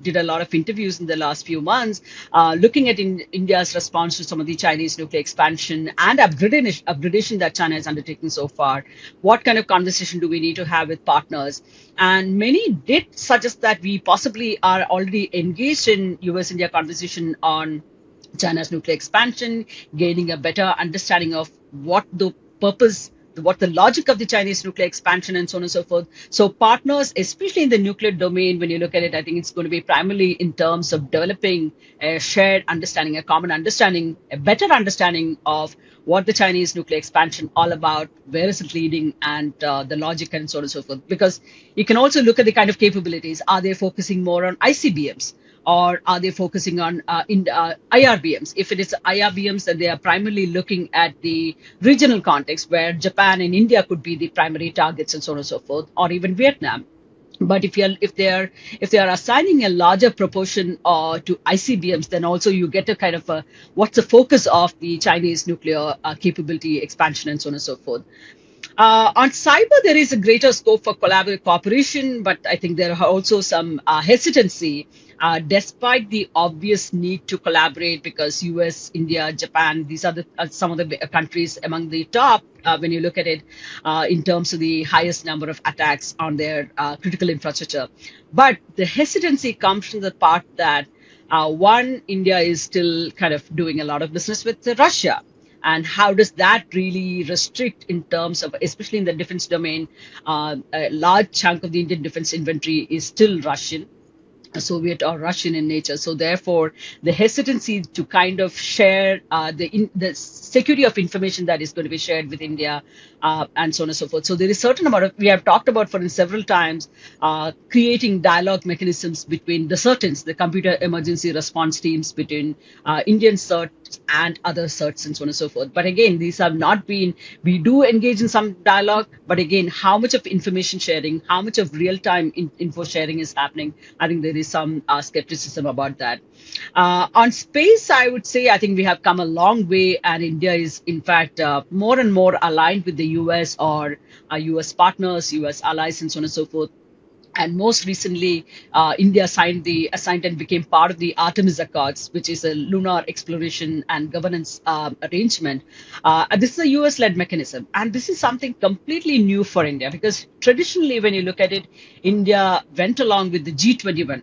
did a lot of interviews in the last few months, looking at India's response to some of the Chinese nuclear expansion and upgradation that China has undertaken so far. What kind of conversation do we need to have with partners? And many did suggest that we possibly are already engaged in US-India conversation on China's nuclear expansion, gaining a better understanding of what the purpose, what the logic of the Chinese nuclear expansion and so on and so forth. So partners, especially in the nuclear domain, when you look at it, I think it's going to be primarily in terms of developing a shared understanding, a common understanding, a better understanding of what the Chinese nuclear expansion all about, where is it leading, and the logic and so on and so forth. Because you can also look at the kind of capabilities. Are they focusing more on ICBMs? Or are they focusing on IRBMs? If it is IRBMs, then they are primarily looking at the regional context where Japan and India could be the primary targets and so on and so forth, or even Vietnam. But if they are assigning a larger proportion to ICBMs, then also you get a kind of what's the focus of the Chinese nuclear capability expansion and so on and so forth. On cyber, there is a greater scope for collaborative cooperation, but I think there are also some hesitancy, despite the obvious need to collaborate, because US, India, Japan, these are some of the countries among the top when you look at it in terms of the highest number of attacks on their critical infrastructure. But the hesitancy comes from the part that one, India is still kind of doing a lot of business with Russia. And how does that really restrict in terms of, especially in the defense domain, a large chunk of the Indian defense inventory is still Russian, Soviet or Russian in nature. So therefore, the hesitancy to kind of share the security of information that is going to be shared with India and so on and so forth. So there is certain amount of, we have talked about for several times, creating dialogue mechanisms between the CERTs, the computer emergency response teams, between Indian CERTs and other CERTs and so on and so forth. But again, these have not been, we do engage in some dialogue, but again, how much of information sharing, how much of real-time info sharing is happening, I think there is some skepticism about that. On space, I would say, I think we have come a long way, and India is, in fact, more and more aligned with the US or US partners, US allies, and so on and so forth. And most recently, India signed and became part of the Artemis Accords, which is a lunar exploration and governance arrangement. This is a US-led mechanism. And this is something completely new for India, because traditionally, when you look at it, India went along with the G21.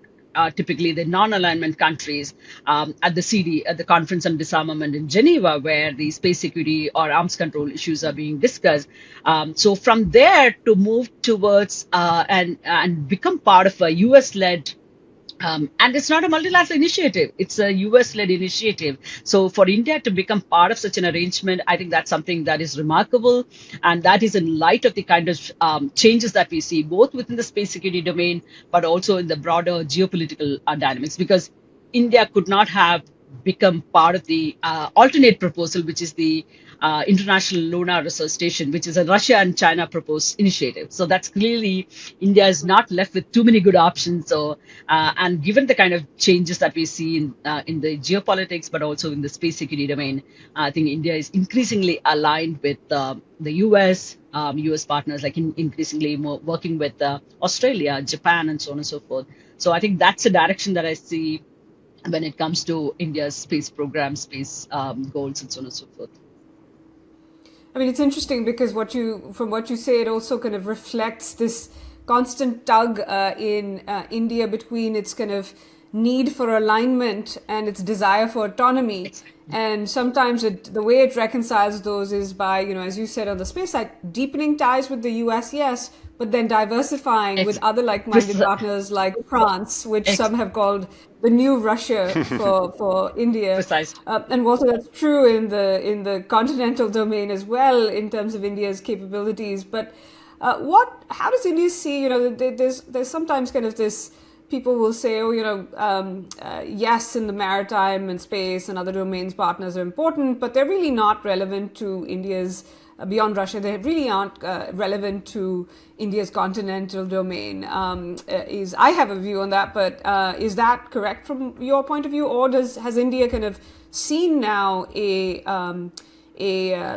Typically the non-alignment countries at the CD, at the Conference on Disarmament in Geneva, where the space security or arms control issues are being discussed. So from there to move towards and become part of a US-led, and it's not a multilateral initiative, it's a US-led initiative. So for India to become part of such an arrangement, I think that's something that is remarkable. And that is in light of the kind of changes that we see, both within the space security domain, but also in the broader geopolitical dynamics, because India could not have become part of the alternate proposal, which is the International Lunar Research Station, which is a Russia and China proposed initiative. So that's clearly, India is not left with too many good options. So, and given the kind of changes that we see in the geopolitics, but also in the space security domain, I think India is increasingly aligned with the US, US partners, like increasingly more working with Australia, Japan, and so on and so forth. So I think that's a direction that I see when it comes to India's space program, space goals, and so on and so forth. I mean, it's interesting because from what you say, it also kind of reflects this constant tug in India between its kind of need for alignment and its desire for autonomy. And sometimes the way it reconciles those is by, as you said on the space side, deepening ties with the US, yes, but then diversifying with other like-minded partners like France, which some have called the new Russia for India. Precisely. And Walter, that's true in the continental domain as well in terms of India's capabilities. But how does India see? There's sometimes kind of this. People will say, yes, in the maritime and space and other domains, partners are important, but they're really not relevant to India's, beyond Russia, they really aren't relevant to India's continental domain. I have a view on that, but is that correct from your point of view? Or has India kind of seen now a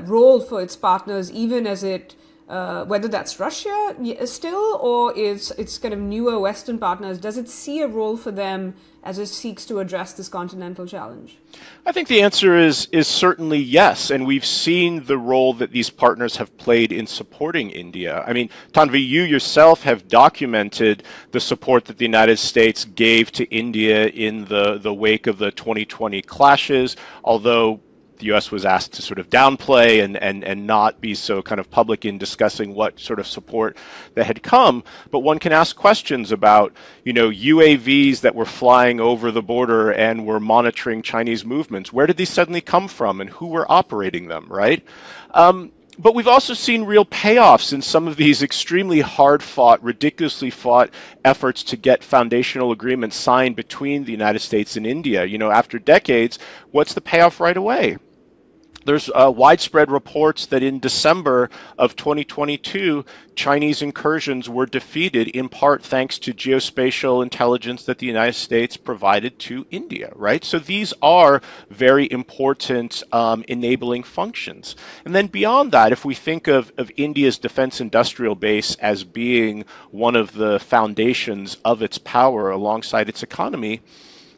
role for its partners, even as it whether that's Russia still, or it's kind of newer Western partners, does it see a role for them as it seeks to address this continental challenge? I think the answer is certainly yes, and we've seen the role that these partners have played in supporting India. I mean, Tanvi, you yourself have documented the support that the United States gave to India in the wake of the 2020 clashes, although the U.S. was asked to sort of downplay and not be so kind of public in discussing what sort of support that had come. But one can ask questions about, UAVs that were flying over the border and were monitoring Chinese movements. Where did these suddenly come from, and who were operating them, right? But we've also seen real payoffs in some of these extremely hard-fought, ridiculously fought efforts to get foundational agreements signed between the United States and India. After decades, what's the payoff right away? There's widespread reports that in December of 2022, Chinese incursions were defeated in part thanks to geospatial intelligence that the United States provided to India, right? So these are very important enabling functions. And then beyond that, if we think of India's defense industrial base as being one of the foundations of its power alongside its economy,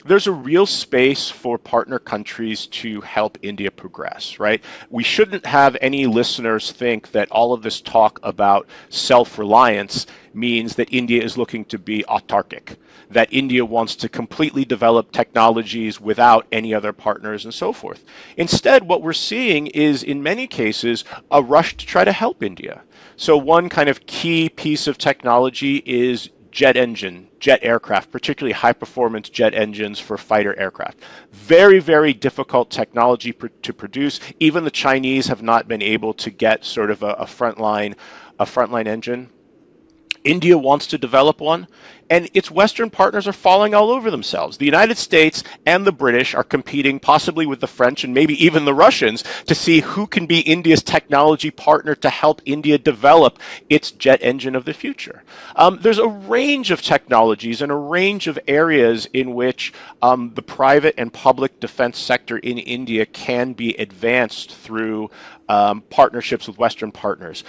there's a real space for partner countries to help India progress, right? We shouldn't have any listeners think that all of this talk about self-reliance means that India is looking to be autarkic, that India wants to completely develop technologies without any other partners and so forth. Instead, what we're seeing is, in many cases, a rush to try to help India. So one kind of key piece of technology is jet aircraft, particularly high-performance jet engines for fighter aircraft. Very, very difficult technology to produce. Even the Chinese have not been able to get sort of a frontline engine. India wants to develop one, and its Western partners are falling all over themselves. The United States and the British are competing, possibly with the French and maybe even the Russians, to see who can be India's technology partner to help India develop its jet engine of the future. There's a range of technologies and a range of areas in which the private and public defense sector in India can be advanced through partnerships with Western partners.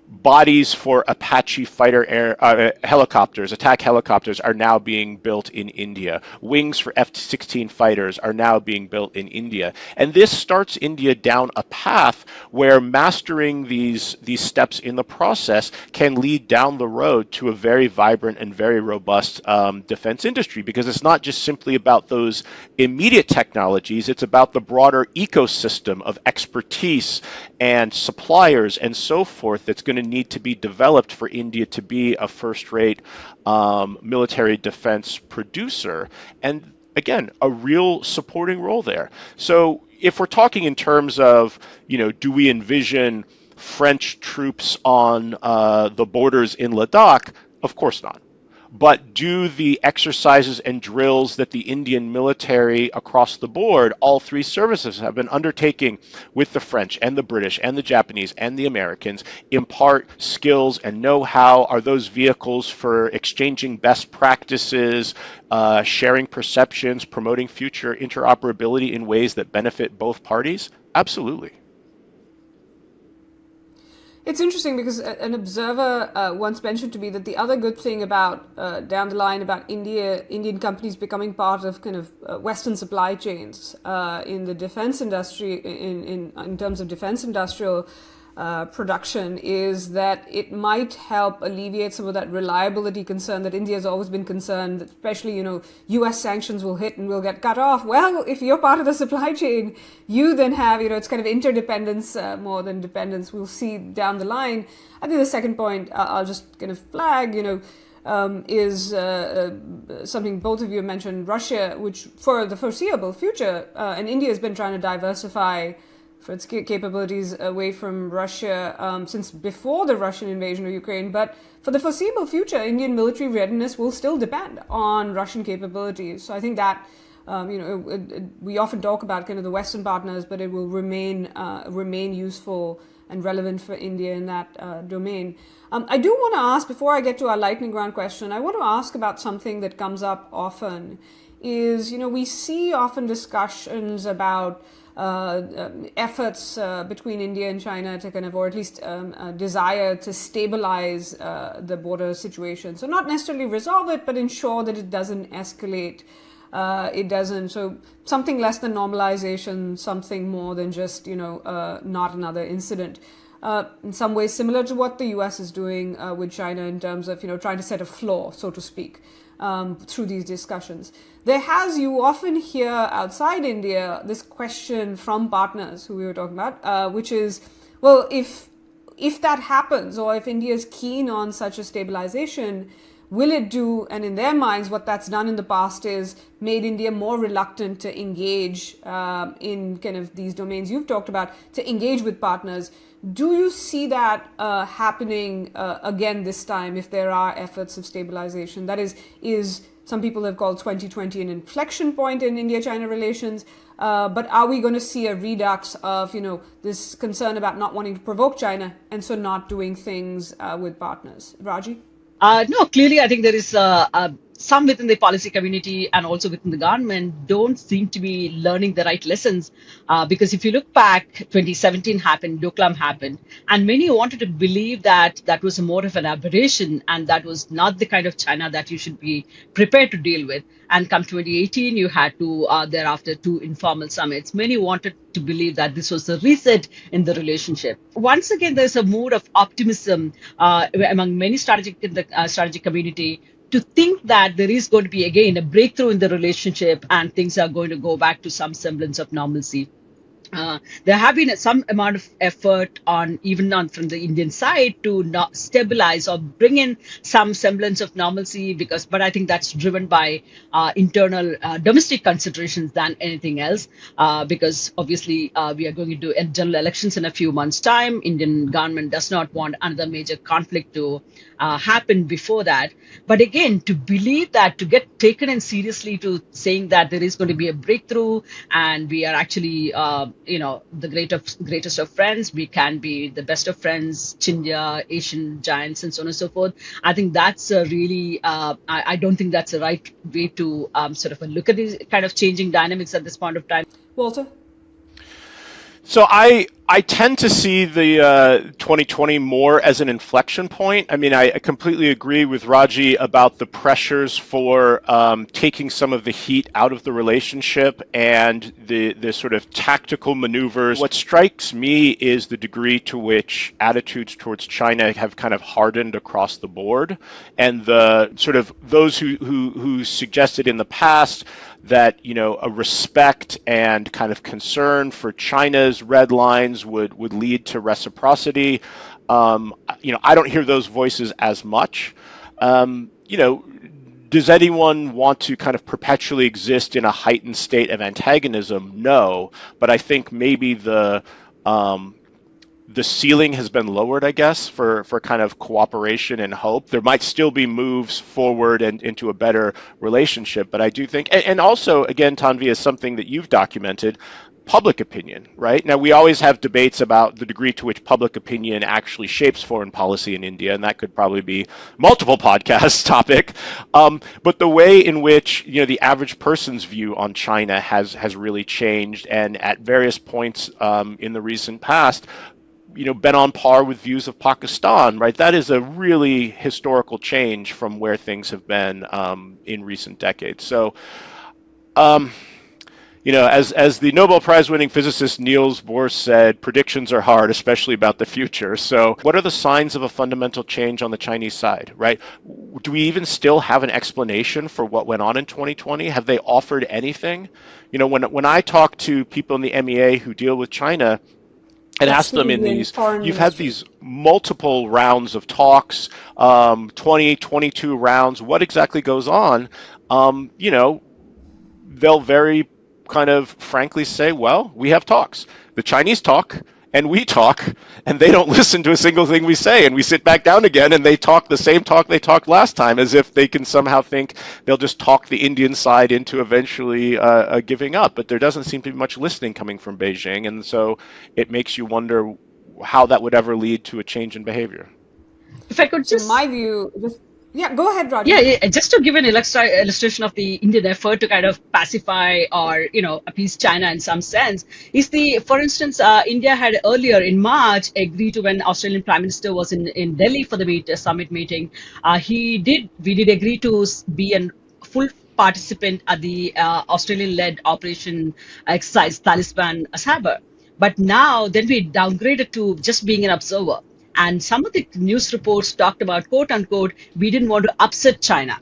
Bodies for Apache fighter helicopters, attack helicopters, are now being built in India. Wings for F-16 fighters are now being built in India. And this starts India down a path where mastering these steps in the process can lead down the road to a very vibrant and very robust defense industry, because it's not just simply about those immediate technologies, it's about the broader ecosystem of expertise and suppliers and so forth that's going to need to be developed for India to be a first-rate military defense producer. And again, a real supporting role there. So if we're talking in terms of, do we envision French troops on the borders in Ladakh? Of course not. But do the exercises and drills that the Indian military across the board, all three services, have been undertaking with the French and the British and the Japanese and the Americans impart skills and know-how? Are those vehicles for exchanging best practices, sharing perceptions, promoting future interoperability in ways that benefit both parties? Absolutely. It's interesting because an observer once mentioned to me that the other good thing about down the line about Indian companies becoming part of kind of Western supply chains in the defense industry, in terms of defense industrial production, is that it might help alleviate some of that reliability concern that India has always been concerned, especially, US sanctions will hit and we'll get cut off. Well, if you're part of the supply chain, you then have, it's kind of interdependence more than dependence. We'll see down the line. I think the second point I'll just kind of flag, is something both of you mentioned, Russia, which for the foreseeable future, and India has been trying to diversify for its capabilities away from Russia since before the Russian invasion of Ukraine. But for the foreseeable future, Indian military readiness will still depend on Russian capabilities. So I think that, we often talk about kind of the Western partners, but it will remain useful and relevant for India in that domain. I do want to ask, before I get to our lightning round question, I want to ask about something that comes up often is, we see often discussions about efforts between India and China to kind of, or at least desire to stabilize the border situation. So not necessarily resolve it, but ensure that it doesn't escalate. It doesn't. So something less than normalization, something more than just, not another incident. In some ways similar to what the US is doing with China in terms of, trying to set a floor, so to speak, through these discussions. You often hear outside India this question from partners who we were talking about, which is, well, if that happens, or if India is keen on such a stabilization, will it do, and in their minds, what that's done in the past is made India more reluctant to engage in kind of these domains you've talked about, to engage with partners. Do you see that happening again this time if there are efforts of stabilization? That is some people have called 2020 an inflection point in India-China relations. But are we going to see a redux of, this concern about not wanting to provoke China and so not doing things with partners? Raji? No, clearly I think there is some within the policy community and also within the government don't seem to be learning the right lessons. Because if you look back, 2017 happened, Doklam happened, and many wanted to believe that that was more of an aberration and that was not the kind of China that you should be prepared to deal with. And come 2018, you had thereafter two informal summits. Many wanted to believe that this was a reset in the relationship. Once again, there's a mood of optimism among many in the strategic community to think that there is going to be, again, a breakthrough in the relationship and things are going to go back to some semblance of normalcy. There have been some amount of effort from the Indian side to not stabilize or bring in some semblance of normalcy, but I think that's driven by internal domestic considerations than anything else. Because obviously we are going to do general elections in a few months' time. Indian government does not want another major conflict to happen before that. But again, to believe that, to get taken in seriously to saying that there is going to be a breakthrough and we are actually the greatest of friends, we can be the best of friends, Chindia, Asian giants, and so on and so forth. I think that's really, I don't think that's the right way to sort of look at these kind of changing dynamics at this point of time. Walter? So I tend to see the 2020 more as an inflection point. I mean, I completely agree with Raji about the pressures for taking some of the heat out of the relationship and the sort of tactical maneuvers. What strikes me is the degree to which attitudes towards China have kind of hardened across the board, and the sort of those who suggested in the past that, a respect and kind of concern for China's red lines would lead to reciprocity. I don't hear those voices as much. Does anyone want to kind of perpetually exist in a heightened state of antagonism? No, but I think maybe the ceiling has been lowered, I guess, for kind of cooperation and hope. There might still be moves forward and into a better relationship, but I do think, and also, again, Tanvi, is something that you've documented, public opinion, right? Now, we always have debates about the degree to which public opinion actually shapes foreign policy in India, and that could probably be multiple podcast topic. But the way in which, the average person's view on China has really changed, and at various points in the recent past, been on par with views of Pakistan, right? That is a really historical change from where things have been in recent decades. So, as the Nobel Prize-winning physicist Niels Bohr said, predictions are hard, especially about the future. So what are the signs of a fundamental change on the Chinese side, right? Do we even still have an explanation for what went on in 2020? Have they offered anything? When I talk to people in the MEA who deal with China, and ask them you've had these multiple rounds of talks, 20, 22 rounds, what exactly goes on? They'll very kind of frankly say, well, we have talks. The Chinese talk, and we talk, and they don't listen to a single thing we say, and we sit back down again, and they talk the same talk they talked last time, as if they can somehow think they'll just talk the Indian side into eventually giving up. But there doesn't seem to be much listening coming from Beijing, and so it makes you wonder how that would ever lead to a change in behavior. If I could just... In my view, Yeah, go ahead, Raji. Yeah, just to give an illustration of the Indian effort to kind of pacify or, appease China in some sense, for instance, India had earlier in March agreed to, when Australian Prime Minister was in Delhi for the summit meeting, we did agree to be a full participant at the Australian-led operation exercise Talisman Sabre. But now then we downgraded to just being an observer. And some of the news reports talked about, quote unquote, we didn't want to upset China,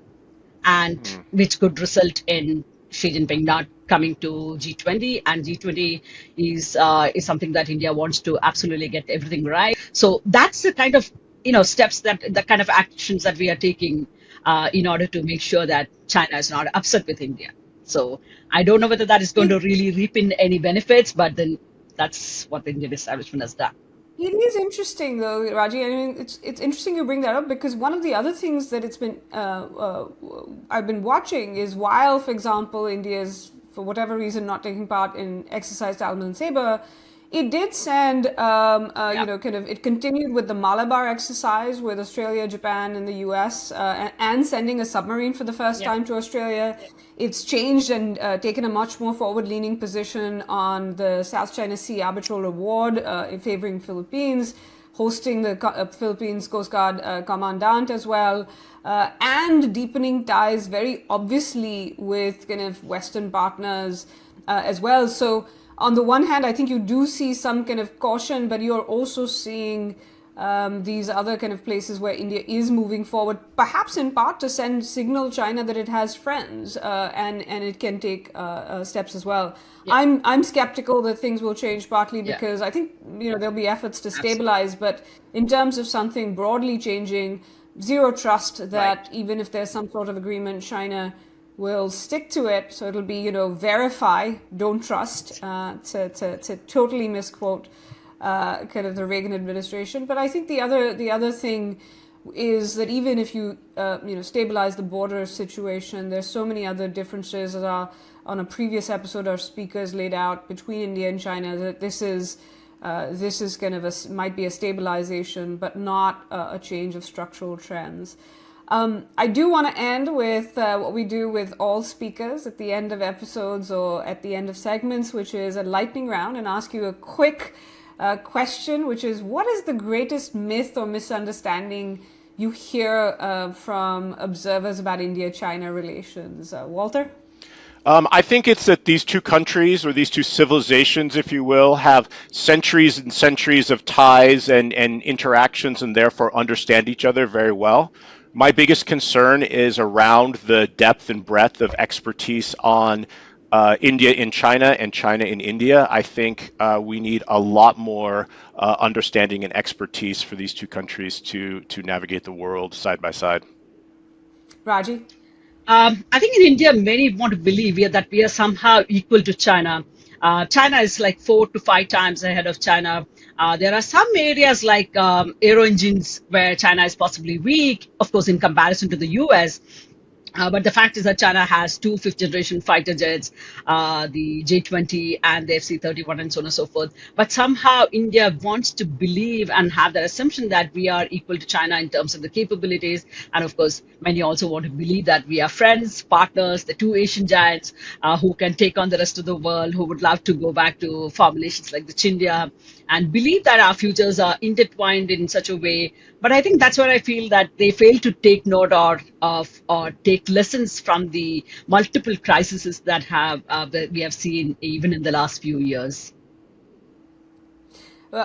and which could result in Xi Jinping not coming to G20. And G20 is something that India wants to absolutely get everything right. So that's the kind of steps the kind of actions that we are taking in order to make sure that China is not upset with India. So I don't know whether that is going to really reap in any benefits, but then that's what the Indian establishment has done. It is interesting, though, Raji. I mean, it's interesting you bring that up, because one of the other things that I've been watching is, while, for example, India is, for whatever reason, not taking part in exercise Talisman Sabre, it did send, it continued with the Malabar exercise with Australia, Japan, and the US, and sending a submarine for the first time to Australia. It's changed and taken a much more forward-leaning position on the South China Sea Arbitral Award in favoring Philippines, hosting the Philippines Coast Guard Commandant as well, and deepening ties very obviously with kind of Western partners as well. So on the one hand, I think you do see some kind of caution, but you're also seeing these other kind of places where India is moving forward, perhaps in part to signal China that it has friends and it can take steps as well. Yeah. I'm skeptical that things will change, partly because I think there'll be efforts to stabilize, but in terms of something broadly changing, zero trust that even if there's some sort of agreement, China will stick to it. So it'll be verify, don't trust, to totally misquote kind of the Reagan administration. But I think the other thing is that even if you stabilize the border situation, there's so many other differences, as on a previous episode our speakers laid out, between India and China, that this is kind of might be a stabilization, but not a change of structural trends. I do want to end with what we do with all speakers at the end of episodes or at the end of segments, which is a lightning round, and ask you a quick question, which is, what is the greatest myth or misunderstanding you hear from observers about India-China relations? Walter? I think it's that these two countries, or these two civilizations, if you will, have centuries and centuries of ties and interactions, and therefore understand each other very well. My biggest concern is around the depth and breadth of expertise on India in China and China in India. I think we need a lot more understanding and expertise for these two countries to navigate the world side by side. Raji? I think in India, many want to believe that we are somehow equal to China. China is like 4 to 5 times ahead of China. There are some areas like aero engines where China is possibly weak, of course, in comparison to the US. But the fact is that China has 2 fifth-generation fighter jets, the J-20 and the FC-31 and so on and so forth. But somehow India wants to believe and have that assumption that we are equal to China in terms of the capabilities. And of course, many also want to believe that we are friends, partners, the 2 Asian giants who can take on the rest of the world, who would love to go back to formulations like the Chindia, and believe that our futures are intertwined in such a way. But I think that's where I feel that they fail to take note or take lessons from the multiple crises that we have seen even in the last few years.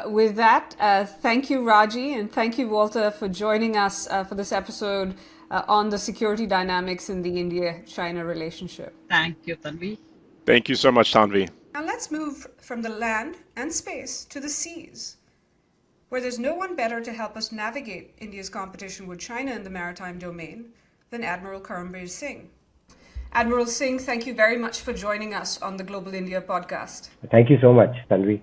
With that, thank you, Raji, and thank you, Walter, for joining us for this episode on the security dynamics in the India-China relationship. Thank you, Tanvi. Thank you so much, Tanvi. Now let's move from the land and space to the seas, where there's no one better to help us navigate India's competition with China in the maritime domain than Admiral Karambir Singh. Admiral Singh, thank you very much for joining us on the Global India podcast. Thank you so much, Tanvi.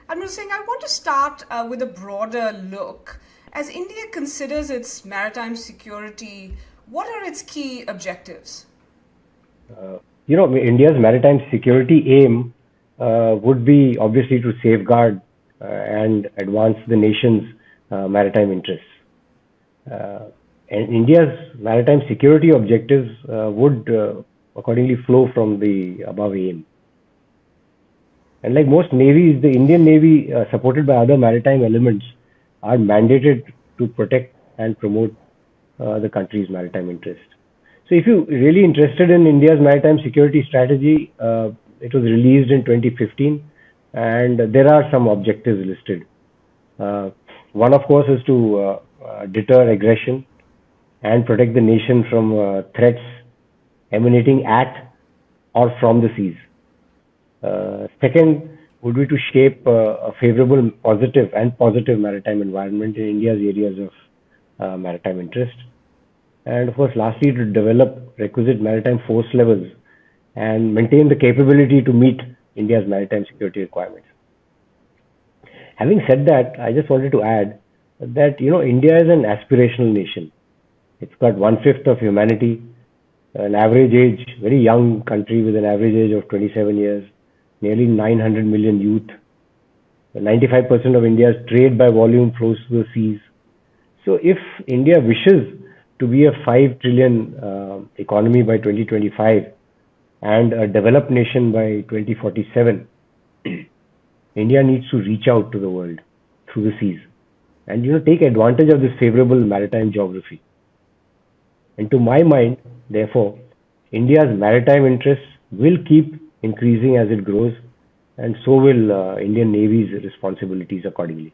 Admiral Singh, I want to start with a broader look. As India considers its maritime security, what are its key objectives? India's maritime security aim would be obviously to safeguard and advance the nation's maritime interests. And India's maritime security objectives would accordingly flow from the above aim. And like most navies, the Indian Navy, supported by other maritime elements, are mandated to protect and promote the country's maritime interest. So if you're really interested in India's maritime security strategy, it was released in 2015, and there are some objectives listed. One, of course, is to deter aggression and protect the nation from threats emanating at or from the seas. Second would be to shape a favorable, positive maritime environment in India's areas of maritime interest. And of course, lastly, to develop requisite maritime force levels and maintain the capability to meet India's maritime security requirements. Having said that, I just wanted to add that, India is an aspirational nation. It's got 1/5 of humanity, an average age, very young country with an average age of 27 years, nearly 900 million youth. 95% of India's trade by volume flows through the seas. So if India wishes to be a 5 trillion economy by 2025 and a developed nation by 2047, India needs to reach out to the world through the seas and take advantage of this favorable maritime geography. And to my mind, therefore, India's maritime interests will keep increasing as it grows, and so will Indian Navy's responsibilities accordingly.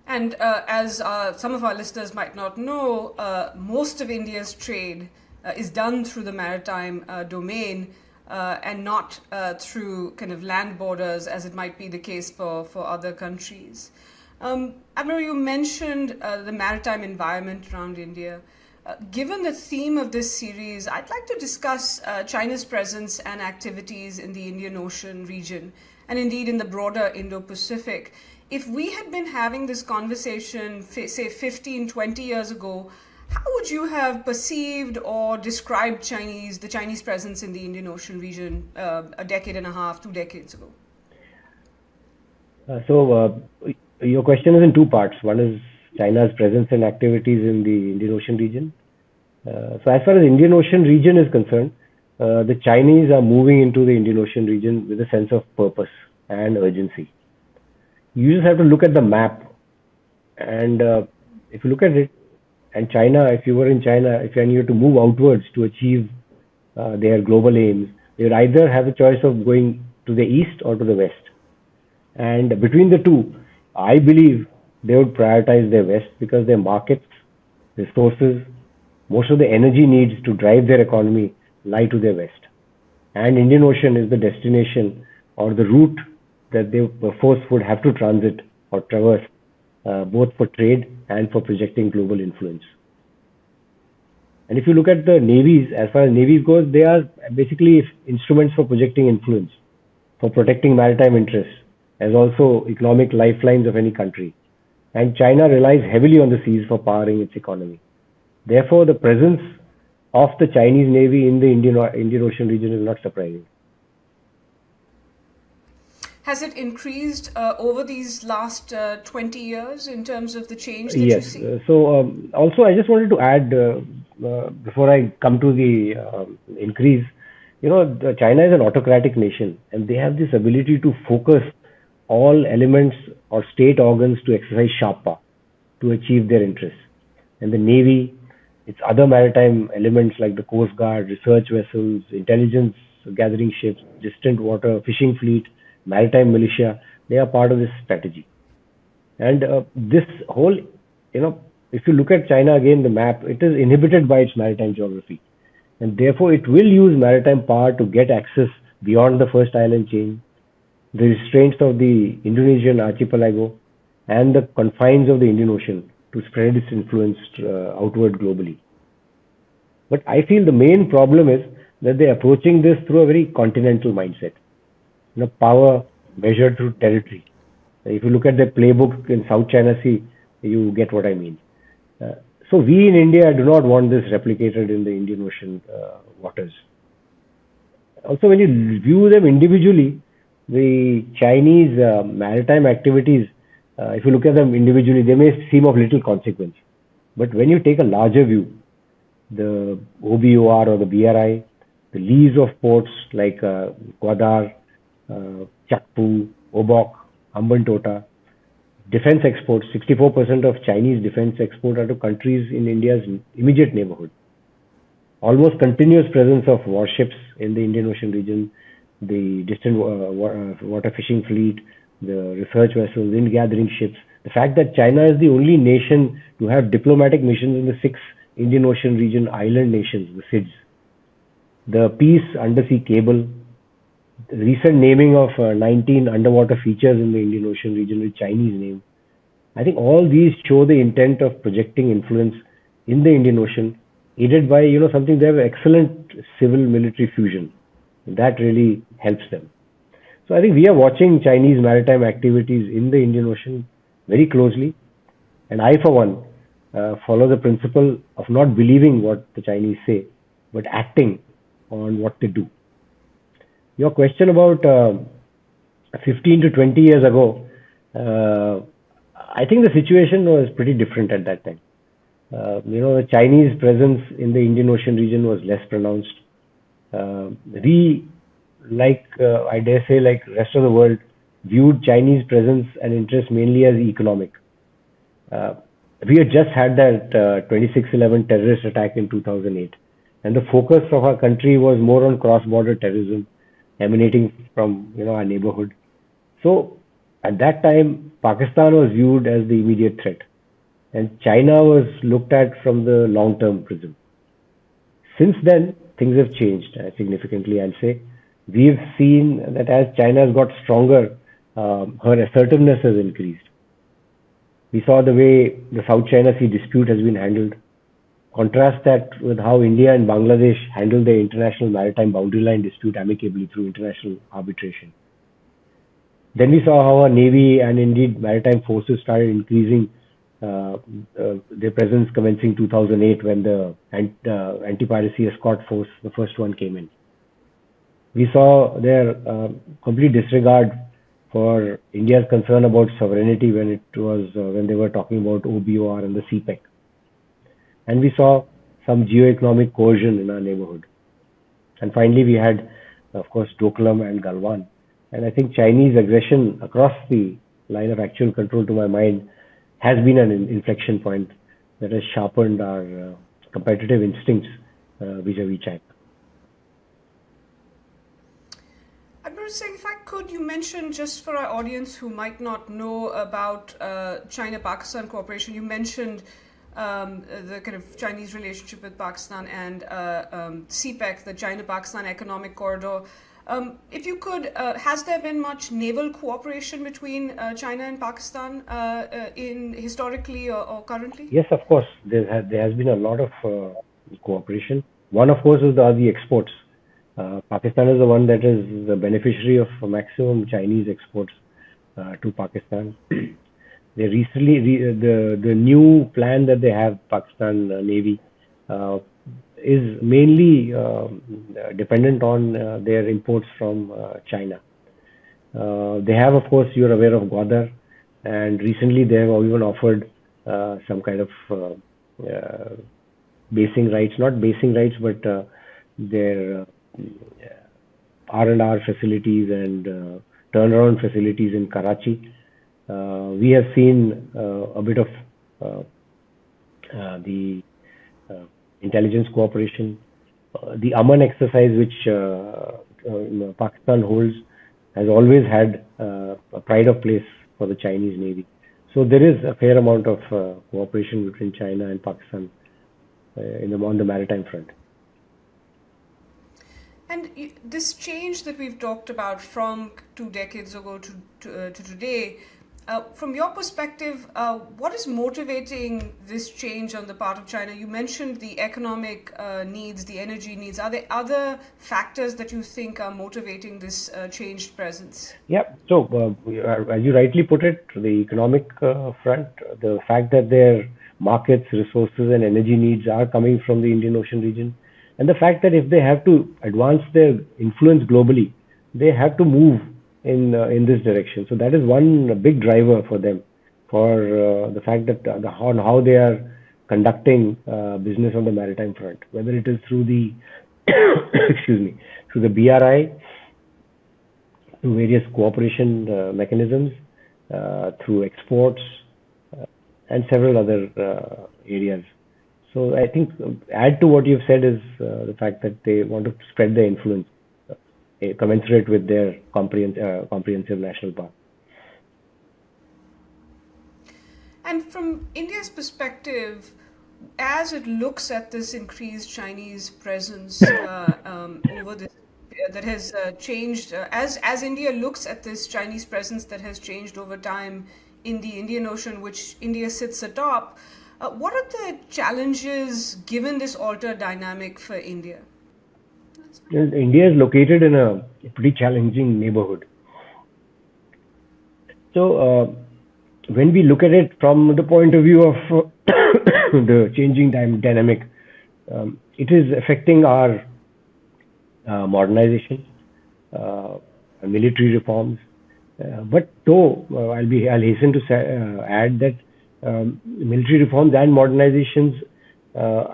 And as some of our listeners might not know, most of India's trade is done through the maritime domain and not through kind of land borders, as it might be the case for other countries. Admiral, you mentioned the maritime environment around India. Given the theme of this series, I'd like to discuss China's presence and activities in the Indian Ocean region, and indeed in the broader Indo-Pacific. If we had been having this conversation, say 15, 20 years ago, how would you have perceived or described the Chinese presence in the Indian Ocean region a decade and a half, 2 decades ago? Your question is in two parts. One is China's presence and activities in the Indian Ocean region. So as far as Indian Ocean region is concerned, the Chinese are moving into the Indian Ocean region with a sense of purpose and urgency. You just have to look at the map, and if you look at it, and China, if you were in China, if you needed to move outwards to achieve their global aims, they would either have a choice of going to the east or to the west. And between the two, I believe they would prioritize their west because their markets, resources, most of the energy needs to drive their economy lie to their west. And Indian Ocean is the destination or the route that they force would have to transit or traverse, both for trade and for projecting global influence. And if you look at the navies, as far as navies goes, they are basically instruments for projecting influence, for protecting maritime interests, as also economic lifelines of any country. And China relies heavily on the seas for powering its economy. Therefore, the presence of the Chinese Navy in the Indian Ocean region is not surprising. Has it increased over these last 20 years in terms of the change that you see? Yes. Also, I just wanted to add, before I come to the increase, China is an autocratic nation, and they have this ability to focus all elements or state organs to exercise sharp power to achieve their interests. And the Navy, its other maritime elements like the Coast Guard, research vessels, intelligence gathering ships, distant water, fishing fleet, maritime militia, they are part of this strategy. And this whole, if you look at China again, the map, it is inhibited by its maritime geography. And therefore, it will use maritime power to get access beyond the first island chain, the restraints of the Indonesian archipelago, and the confines of the Indian Ocean to spread its influence outward globally. But I feel the main problem is that they're approaching this through a very continental mindset. Power measured through territory. If you look at the playbook in South China Sea, you get what I mean. So we in India do not want this replicated in the Indian Ocean waters. Also, when you view them individually, the Chinese maritime activities if you look at them individually, they may seem of little consequence. But when you take a larger view, the OBOR or the BRI, the lease of ports like Gwadar, Chakpu, Obok, Hambantota, defense exports, 64% of Chinese defense export are to countries in India's immediate neighborhood. Almost continuous presence of warships in the Indian Ocean region, the distant water fishing fleet, the research vessels, wind gathering ships. The fact that China is the only nation to have diplomatic missions in the 6 Indian Ocean region island nations, the SIDS. The peace undersea cable, the recent naming of 19 underwater features in the Indian Ocean region with Chinese name. I think all these show the intent of projecting influence in the Indian Ocean, aided by something. They have excellent civil-military fusion. That really helps them. So I think we are watching Chinese maritime activities in the Indian Ocean very closely, and I, for one, follow the principle of not believing what the Chinese say, but acting on what they do. Your question about 15 to 20 years ago, I think the situation was pretty different at that time. The Chinese presence in the Indian Ocean region was less pronounced. We, I dare say, like rest of the world, viewed Chinese presence and interest mainly as economic. We had just had that 26/11 terrorist attack in 2008, and the focus of our country was more on cross-border terrorism emanating from our neighborhood. So at that time, Pakistan was viewed as the immediate threat, and China was looked at from the long-term prism. Since then, things have changed significantly, I'll say. We've seen that as China has got stronger, her assertiveness has increased. We saw the way the South China Sea dispute has been handled. Contrast that with how India and Bangladesh handled their international maritime boundary line dispute amicably through international arbitration. Then we saw how our Navy and indeed maritime forces started increasing their presence commencing 2008 when the anti-piracy escort force, the first one, came in. We saw their complete disregard for India's concern about sovereignty when they were talking about OBOR and the CPEC. And we saw some geo-economic coercion in our neighborhood. And finally, we had, of course, Doklam and Galwan. And I think Chinese aggression across the line of actual control, to my mind, has been an inflection point that has sharpened our competitive instincts vis-a-vis China. Admiral Singh, if I could, you mentioned, just for our audience who might not know about China-Pakistan cooperation, you mentioned the kind of Chinese relationship with Pakistan and CPEC, the China-Pakistan Economic Corridor. If you could, has there been much naval cooperation between China and Pakistan historically or currently? Yes, of course. There has been a lot of cooperation. One, of course, is the exports. Pakistan is the one that is the beneficiary of maximum Chinese exports to Pakistan. They recently, the new plan that they have, Pakistan Navy, is mainly dependent on their imports from China. They have, of course, you're aware of Gwadar, and recently they have even offered some kind of basing rights, not basing rights, but their R&R facilities and turnaround facilities in Karachi. We have seen a bit of the intelligence cooperation. The Aman exercise, which Pakistan holds, has always had a pride of place for the Chinese Navy. So there is a fair amount of cooperation between China and Pakistan on the maritime front. And this change that we've talked about from 2 decades ago to today, from your perspective, what is motivating this change on the part of China? You mentioned the economic needs, the energy needs. Are there other factors that you think are motivating this changed presence? Yeah, so as you rightly put it, the economic front, the fact that their markets, resources and energy needs are coming from the Indian Ocean region, and the fact that if they have to advance their influence globally, they have to move in this direction. So that is one big driver for them. for the fact that on how they are conducting business on the maritime front, whether it is through the excuse me, through the BRI, through various cooperation mechanisms, through exports, and several other areas. So I think add to what you've said is the fact that they want to spread their influence commensurate with their comprehensive national power. And from India's perspective, as it looks at this increased Chinese presence over this that has changed, as India looks at this Chinese presence that has changed over time in the Indian Ocean, which India sits atop, what are the challenges given this altered dynamic for India? India is located in a pretty challenging neighborhood. So when we look at it from the point of view of the changing dynamic, it is affecting our modernization, military reforms. But though I'll hasten to add that military reforms and modernizations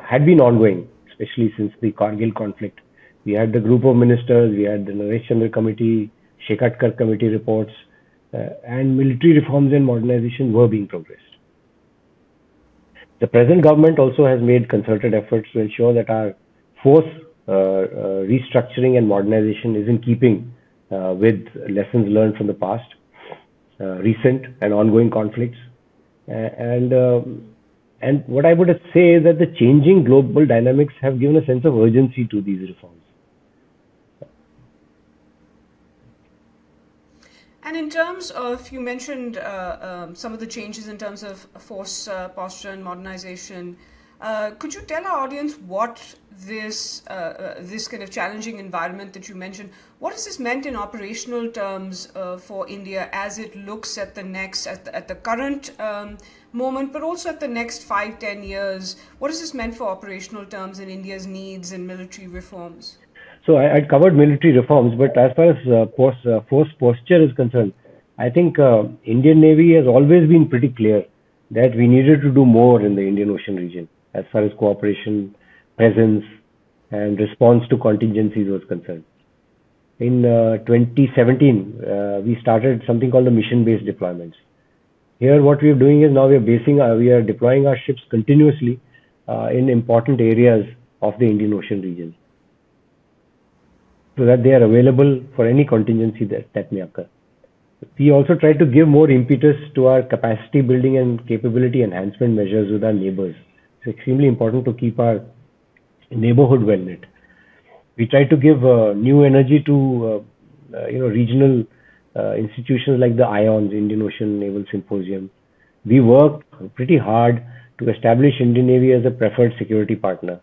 had been ongoing, especially since the Kargil conflict. We had the group of ministers, we had the Naresh Chandra committee, Shekatkar committee reports, and military reforms and modernization were being progressed. The present government also has made concerted efforts to ensure that our force restructuring and modernization is in keeping with lessons learned from the past, recent and ongoing conflicts. And what I would say is that the changing global dynamics have given a sense of urgency to these reforms. And in terms of, you mentioned some of the changes in terms of force posture and modernization. Could you tell our audience what this kind of challenging environment that you mentioned, what has this meant in operational terms for India as it looks at the current moment, but also at the next 5-10 years? What has this meant for operational terms in India's needs and military reforms? So I covered military reforms, but as far as force posture is concerned, I think Indian Navy has always been pretty clear that we needed to do more in the Indian Ocean region as far as cooperation, presence, and response to contingencies was concerned. In 2017, we started something called the mission-based deployments. Here, what we are doing is now we are deploying our ships continuously in important areas of the Indian Ocean region, so that they are available for any contingency that may occur. We also try to give more impetus to our capacity building and capability enhancement measures with our neighbors. It's extremely important to keep our neighborhood well knit. We try to give new energy to regional institutions like the IONS, Indian Ocean Naval Symposium. We work pretty hard to establish Indian Navy as a preferred security partner.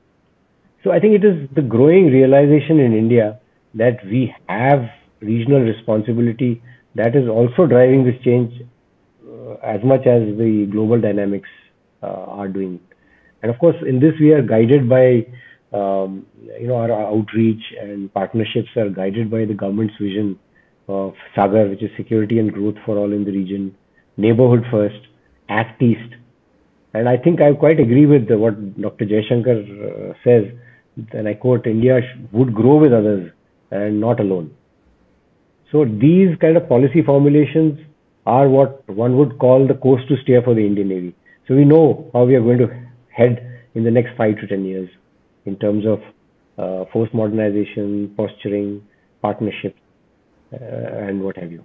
So I think it is the growing realization in India that we have regional responsibility that is also driving this change as much as the global dynamics are doing. And of course, in this we are guided by our outreach and partnerships are guided by the government's vision of Sagar, which is security and growth for all in the region, neighborhood first, act east. And I think I quite agree with what Dr. Jaishankar says, and I quote, India would grow with others and not alone. So these kind of policy formulations are what one would call the course to steer for the Indian Navy. So we know how we are going to head in the next 5 to 10 years in terms of force modernization, posturing, partnerships, and what have you.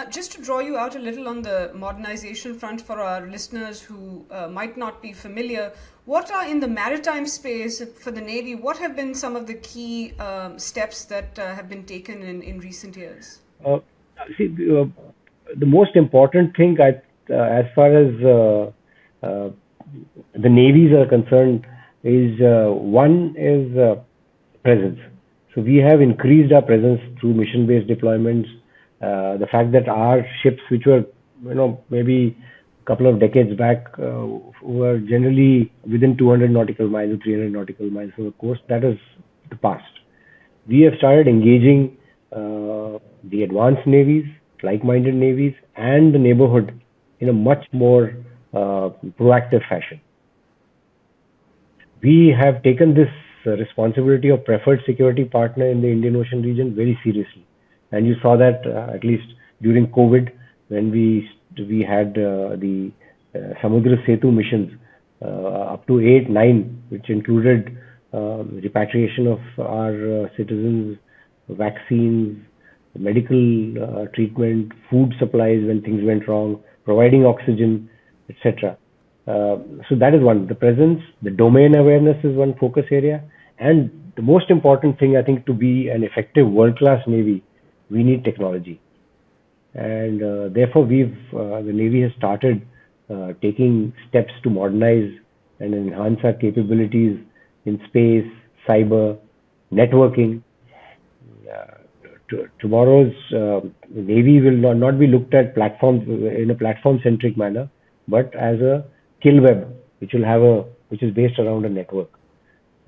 Just to draw you out a little on the modernization front for our listeners who might not be familiar, what are in the maritime space for the Navy? What have been some of the key steps that have been taken in recent years? The most important thing as far as the navies are concerned is one is presence. So we have increased our presence through mission-based deployments. The fact that our ships, which were maybe a couple of decades back, were generally within 200 nautical miles or 300 nautical miles from the coast, that is the past. We have started engaging the advanced navies like-minded navies and the neighborhood in a much more proactive fashion. We have taken this responsibility of preferred security partner in the Indian Ocean region very seriously. And you saw that at least during COVID, when we had the Samudra Setu missions up to 8, 9, which included repatriation of our citizens, vaccines, medical treatment, food supplies when things went wrong, providing oxygen, etc. So that is one. The presence, the domain awareness is one focus area. And the most important thing, I think, to be an effective world-class Navy, we need technology. And therefore, the Navy has started taking steps to modernize and enhance our capabilities in space, cyber, networking. Tomorrow's Navy will not be looked at platforms in a platform-centric manner, but as a kill web, which is based around a network.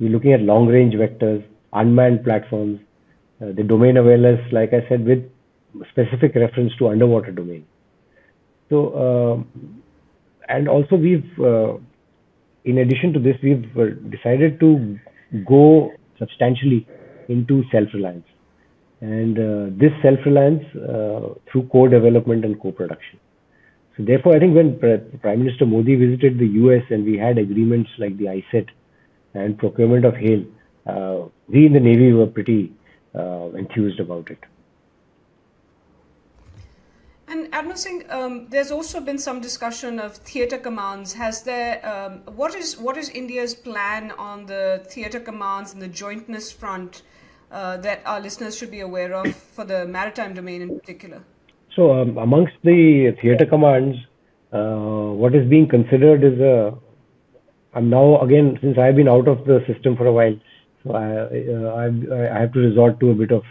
We're looking at long-range vectors, unmanned platforms, the domain awareness, like I said, with specific reference to underwater domain. So, and also in addition to this, we've decided to go substantially into self-reliance. And this self-reliance through co-development and co-production. So therefore, I think when Prime Minister Modi visited the US and we had agreements like the ISET and procurement of HALE, we in the Navy were pretty enthused about it. And Admiral Singh, there's also been some discussion of theatre commands. What is India's plan on the theatre commands and the jointness front that our listeners should be aware of for the maritime domain in particular? So amongst the theatre commands, what is being considered is I'm now, again, since I've been out of the system for a while, so I have to resort to a bit of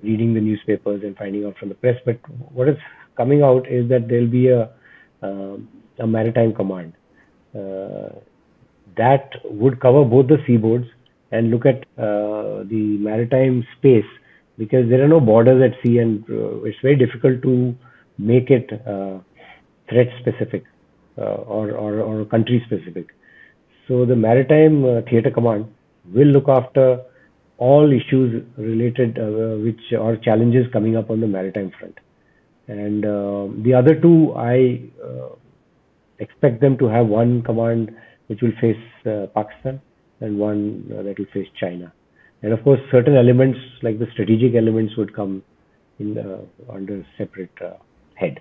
reading the newspapers and finding out from the press. But what is coming out is that there'll be a maritime command that would cover both the seaboards and look at the maritime space, because there are no borders at sea, and it's very difficult to make it threat specific or country specific. So the Maritime Theatre Command will look after all issues related which are challenges coming up on the maritime front. And the other two, I expect them to have one command which will face Pakistan and one that will face China. And of course, certain elements like the strategic elements would come in under separate head.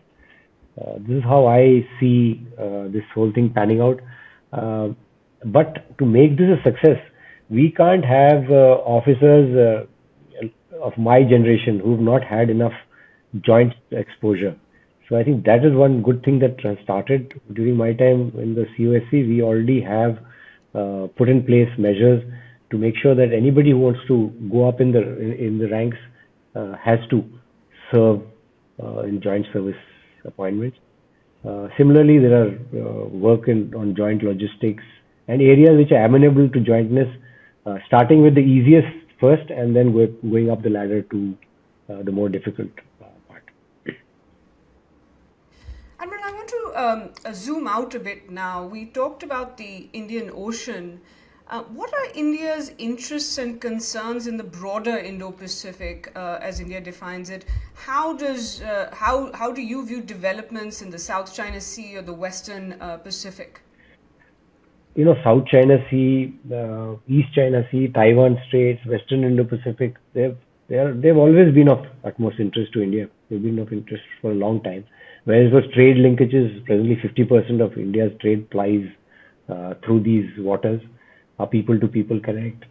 This is how I see this whole thing panning out. But to make this a success, we can't have officers of my generation who've not had enough joint exposure. So I think that is one good thing that started during my time in the COSC. We already have put in place measures to make sure that anybody who wants to go up in the ranks has to serve in joint service appointments. Similarly, there are work on joint logistics and areas which are amenable to jointness, starting with the easiest first and then going up the ladder to the more difficult part. Admiral, I want to zoom out a bit now. We talked about the Indian Ocean. What are India's interests and concerns in the broader Indo-Pacific, as India defines it? How do you view developments in the South China Sea or the Western Pacific? You know, South China Sea, East China Sea, Taiwan Straits, Western Indo-Pacific, they've always been of utmost interest to India. They've been of interest for a long time. Whereas those trade linkages, presently 50% of India's trade plies through these waters. Our people-to-people connect,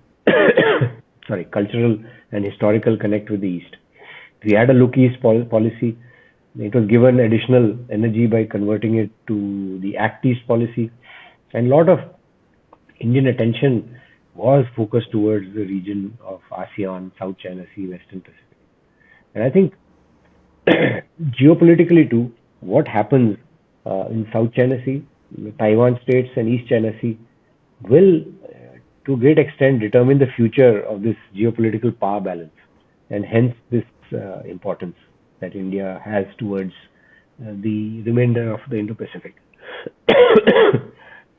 cultural and historical connect with the East. We had a look East policy. It was given additional energy by converting it to the Act East policy. And a lot of Indian attention was focused towards the region of ASEAN, South China Sea, Western Pacific. And I think geopolitically too, what happens in South China Sea, Taiwan Straits and East China Sea will to a great extent determine the future of this geopolitical power balance, and hence this importance that India has towards the remainder of the Indo-Pacific.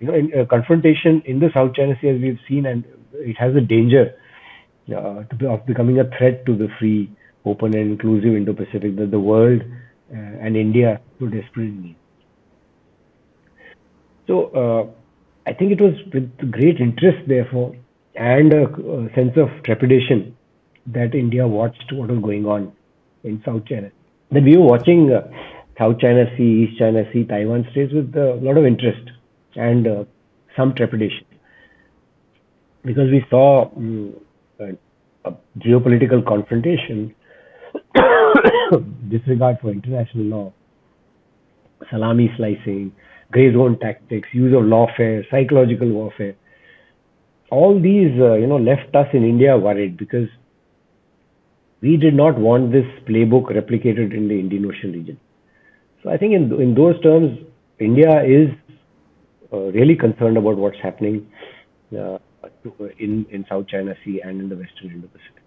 In confrontation in the South China Sea, as we've seen, and it has a danger of becoming a threat to the free, open, and inclusive Indo-Pacific that the world and India so desperately need. So I think it was with great interest, therefore, and a sense of trepidation that India watched what was going on in South China. Then we were watching South China Sea, East China Sea, Taiwan Straits with a lot of interest and some trepidation, because we saw a geopolitical confrontation, disregard for international law, salami slicing, grey zone tactics, use of lawfare, psychological warfare. All these, left us in India worried, because we did not want this playbook replicated in the Indian Ocean region. So I think in those terms, India is really concerned about what's happening in South China Sea and in the Western Indo-Pacific.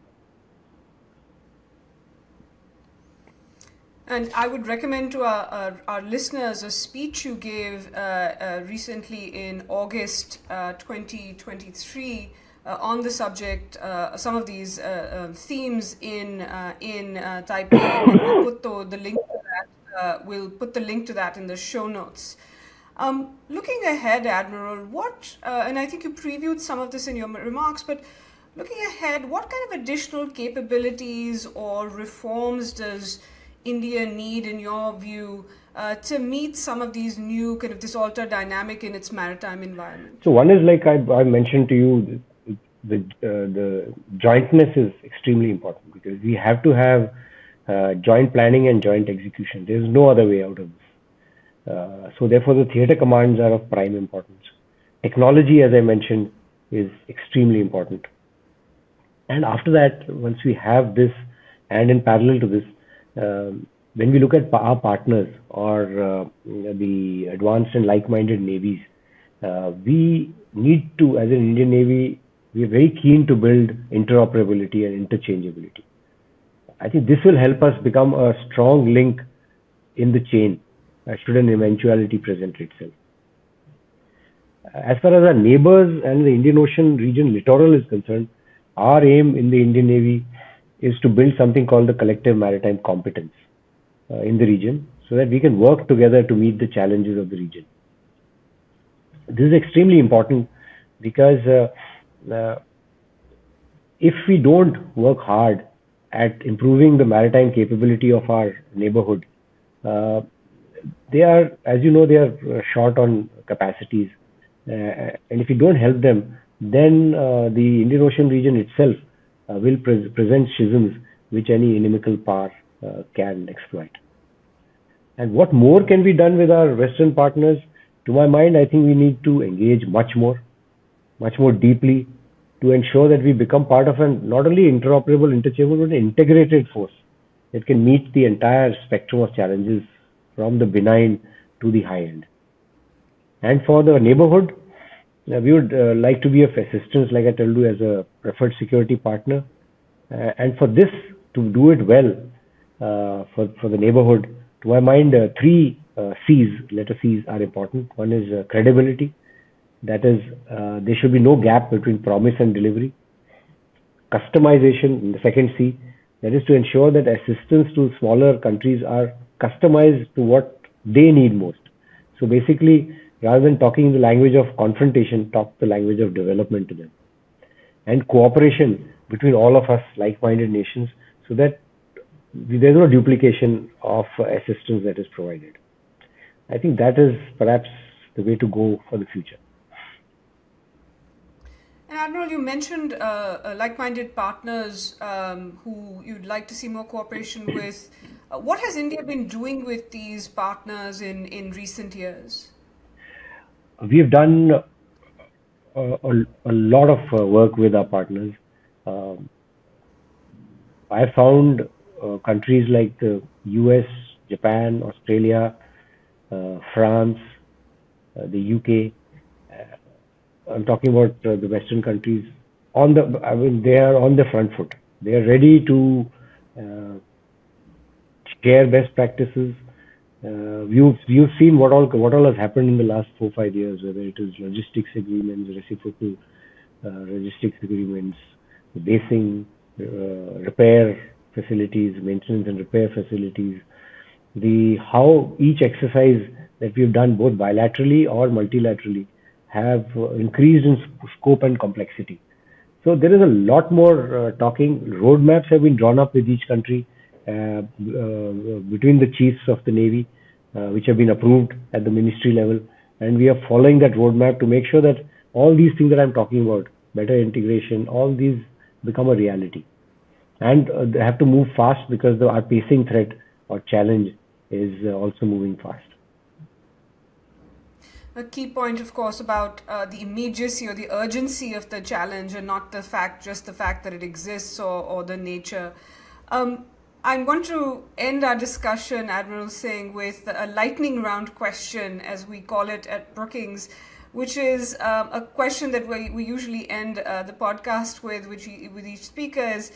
And I would recommend to our listeners a speech you gave recently in August 2023 on the subject, some of these themes in Taipei. And we'll put the link to that in the show notes. Looking ahead, Admiral, and I think you previewed some of this in your remarks, but looking ahead, what kind of additional capabilities or reforms does India need, in your view, to meet some of these new this altered dynamic in its maritime environment? So one is, like I mentioned to you, the jointness is extremely important, because we have to have joint planning and joint execution. There is no other way out of this. So therefore, the theatre commands are of prime importance. Technology, as I mentioned, is extremely important. And after that, once we have this, and in parallel to this, when we look at our partners or the advanced and like-minded navies, we need to, as an Indian Navy, we are very keen to build interoperability and interchangeability. I think this will help us become a strong link in the chain should an eventuality present itself. As far as our neighbors and the Indian Ocean region littoral is concerned, our aim in the Indian Navy is to build something called the collective maritime competence in the region, so that we can work together to meet the challenges of the region. This is extremely important, because if we don't work hard at improving the maritime capability of our neighborhood, they are, as you know, they are short on capacities, and if we don't help them, then the Indian Ocean region itself will present schisms which any inimical power can exploit. And what more can be done with our Western partners? To my mind, I think we need to engage much more deeply, to ensure that we become part of an not only interoperable, interchangeable, but an integrated force that can meet the entire spectrum of challenges, from the benign to the high end. And for the neighborhood, we would like to be of assistance, like I told you, as a preferred security partner. And for this, to do it well, for the neighborhood, to my mind, three C's, letter C's, are important. One is credibility. That is, there should be no gap between promise and delivery. Customization, the second C, that is to ensure that assistance to smaller countries are customized to what they need most. So basically, rather than talking the language of confrontation, talk the language of development to them. And cooperation between all of us like-minded nations, so that there's no duplication of assistance that is provided. I think that is perhaps the way to go for the future. And Admiral, you mentioned like-minded partners who you'd like to see more cooperation with. What has India been doing with these partners in recent years? We have done a lot of work with our partners. I found countries like the US, Japan, Australia, France, the UK. I'm talking about the Western countries. They are on the front foot. They are ready to share best practices. You've seen what all has happened in the last 4-5 years, whether it is logistics agreements, reciprocal logistics agreements, basing, repair facilities, maintenance and repair facilities, how each exercise that we've done both bilaterally or multilaterally have increased in scope and complexity. So there is a lot more talking. Roadmaps have been drawn up with each country between the chiefs of the Navy, which have been approved at the ministry level. And we are following that roadmap to make sure that all these things that I'm talking about, better integration, all these become a reality. And they have to move fast because our pacing threat or challenge is also moving fast. A key point, of course, about the immediacy or the urgency of the challenge, and not just the fact that it exists or the nature. I'm going to end our discussion, Admiral Singh, with a lightning round question, as we call it at Brookings, which is a question that we usually end the podcast with each speaker. Is,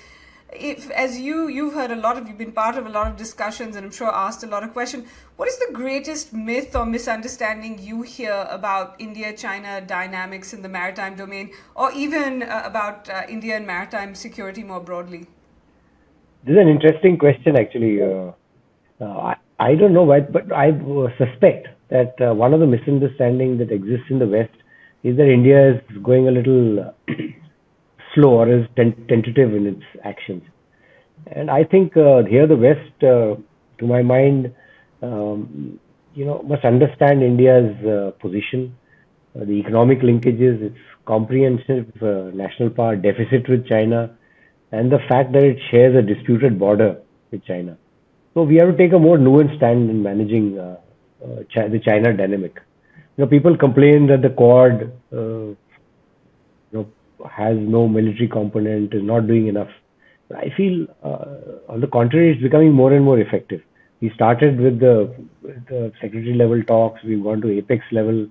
as you've heard you've been part of a lot of discussions, and I'm sure asked a lot of questions, what is the greatest myth or misunderstanding you hear about India-China dynamics in the maritime domain, or even about India and maritime security more broadly? This is an interesting question, actually. I don't know why, but I suspect that one of the misunderstandings that exists in the West is that India is going a little slow or is tentative in its actions. And I think here the West, to my mind, must understand India's position, the economic linkages, its comprehensive national power deficit with China, and the fact that it shares a disputed border with China. So we have to take a more nuanced stand in managing the China dynamic. People complain that the Quad has no military component, is not doing enough. I feel, on the contrary, it's becoming more and more effective. We started with the secretary level talks, we've gone to apex level,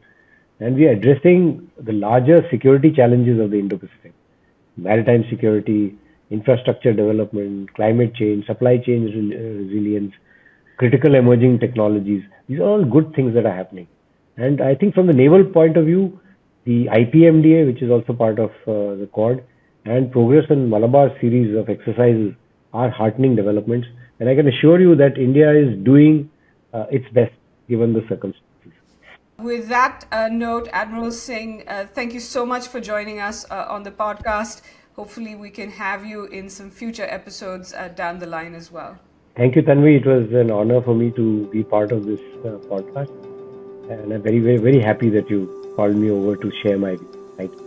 and we are addressing the larger security challenges of the Indo-Pacific. Maritime security, infrastructure development, climate change, supply chain resilience, critical emerging technologies. These are all good things that are happening. And I think from the naval point of view, the IPMDA, which is also part of the Quad, and progress in Malabar series of exercises are heartening developments. And I can assure you that India is doing its best given the circumstances. With that note, Admiral Singh, thank you so much for joining us on the podcast. Hopefully we can have you in some future episodes down the line as well. Thank you, Tanvi. It was an honor for me to be part of this podcast. And I'm very, very, very happy that you called me over to share my views. Thank you.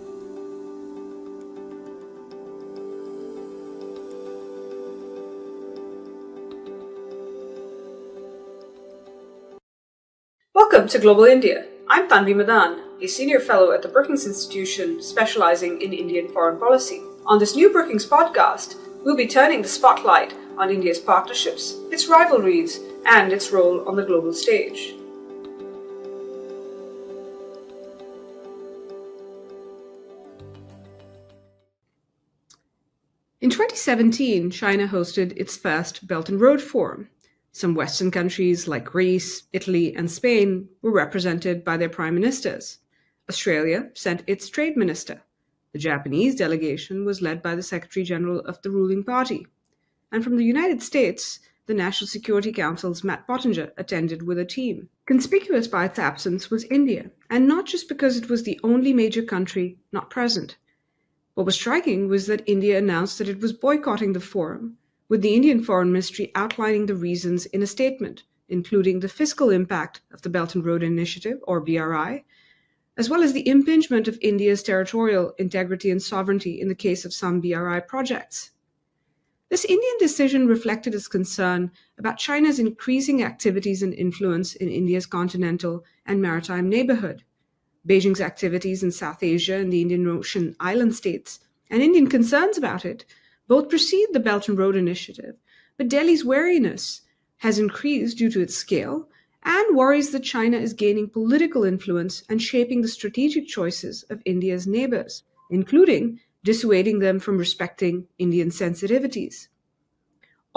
Welcome to Global India. I'm Tanvi Madan, a senior fellow at the Brookings Institution specializing in Indian foreign policy. On this new Brookings podcast, we'll be turning the spotlight on India's partnerships, its rivalries, and its role on the global stage. In 2017, China hosted its first Belt and Road Forum. Some Western countries like Greece, Italy, and Spain were represented by their prime ministers. Australia sent its trade minister. The Japanese delegation was led by the Secretary General of the ruling party. And from the United States, the National Security Council's Matt Pottinger attended with a team. Conspicuous by its absence was India, and not just because it was the only major country not present. What was striking was that India announced that it was boycotting the forum, with the Indian Foreign Ministry outlining the reasons in a statement, including the fiscal impact of the Belt and Road Initiative, or BRI, as well as the impingement of India's territorial integrity and sovereignty in the case of some BRI projects. This Indian decision reflected its concern about China's increasing activities and influence in India's continental and maritime neighborhood, Beijing's activities in South Asia and the Indian Ocean island states, and Indian concerns about it, both precede the Belt and Road Initiative, but Delhi's wariness has increased due to its scale and worries that China is gaining political influence and shaping the strategic choices of India's neighbors, including dissuading them from respecting Indian sensitivities.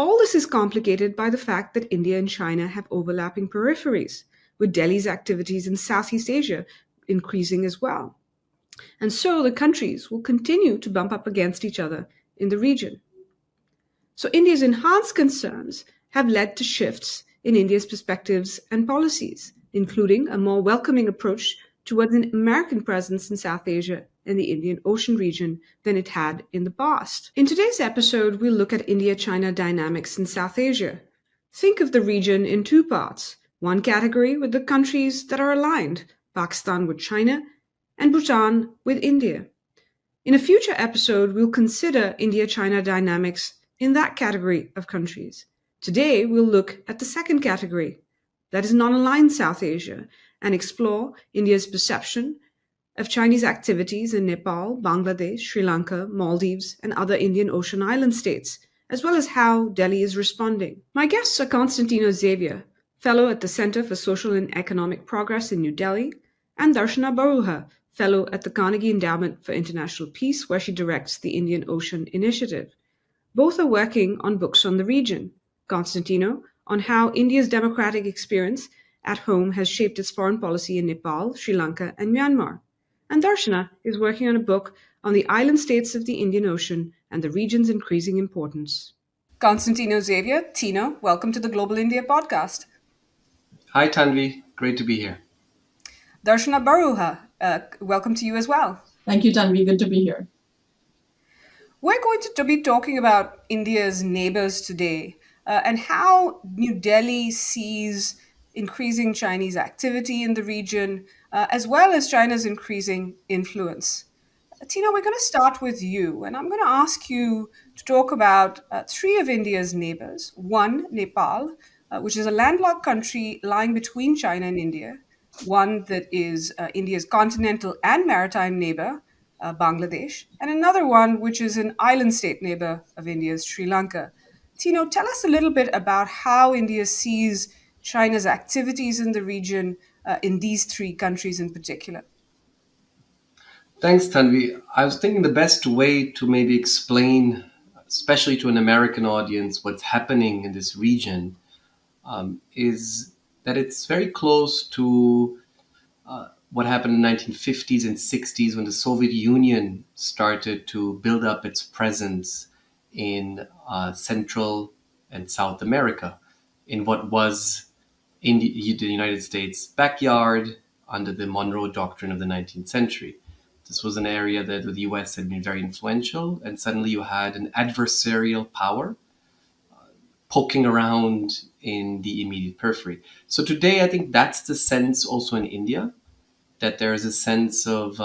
All this is complicated by the fact that India and China have overlapping peripheries, with Delhi's activities in Southeast Asia increasing as well. And so the countries will continue to bump up against each other in the region. So India's enhanced concerns have led to shifts in India's perspectives and policies, including a more welcoming approach towards an American presence in South Asia and the Indian Ocean region than it had in the past. In today's episode, we'll look at India-China dynamics in South Asia. Think of the region in two parts. One category with the countries that are aligned, Pakistan with China and Bhutan with India. In a future episode, we'll consider India-China dynamics in that category of countries. Today, we'll look at the second category, that is non-aligned South Asia, and explore India's perception of Chinese activities in Nepal, Bangladesh, Sri Lanka, Maldives, and other Indian Ocean island states, as well as how Delhi is responding. My guests are Constantino Xavier, Fellow at the Center for Social and Economic Progress in New Delhi, and Darshana Baruha, Fellow at the Carnegie Endowment for International Peace, where she directs the Indian Ocean Initiative. Both are working on books on the region. Constantino on how India's democratic experience at home has shaped its foreign policy in Nepal, Sri Lanka, and Myanmar. And Darshana is working on a book on the island states of the Indian Ocean and the region's increasing importance. Constantino Xavier, Tino, welcome to the Global India podcast. Hi, Tanvi. Great to be here. Darshana Baruha, welcome to you as well. Thank you, Tanvi. Good to be here. We're going to be talking about India's neighbors today and how New Delhi sees increasing Chinese activity in the region, as well as China's increasing influence. Tino, we're going to start with you, and I'm going to ask you to talk about three of India's neighbors. One, Nepal, which is a landlocked country lying between China and India. One that is India's continental and maritime neighbor, Bangladesh, and another one which is an island state neighbor of India's, Sri Lanka. Tino, tell us a little bit about how India sees China's activities in the region in these three countries in particular. Thanks, Tanvi. I was thinking the best way to maybe explain, especially to an American audience, what's happening in this region is that it's very close to what happened in the 1950s and 60s when the Soviet Union started to build up its presence in Central and South America, in what was in the United States' backyard under the Monroe Doctrine of the 19th century. This was an area that the US had been very influential, and suddenly you had an adversarial power poking around in the immediate periphery. So today, I think that's the sense also in India, that there is a sense of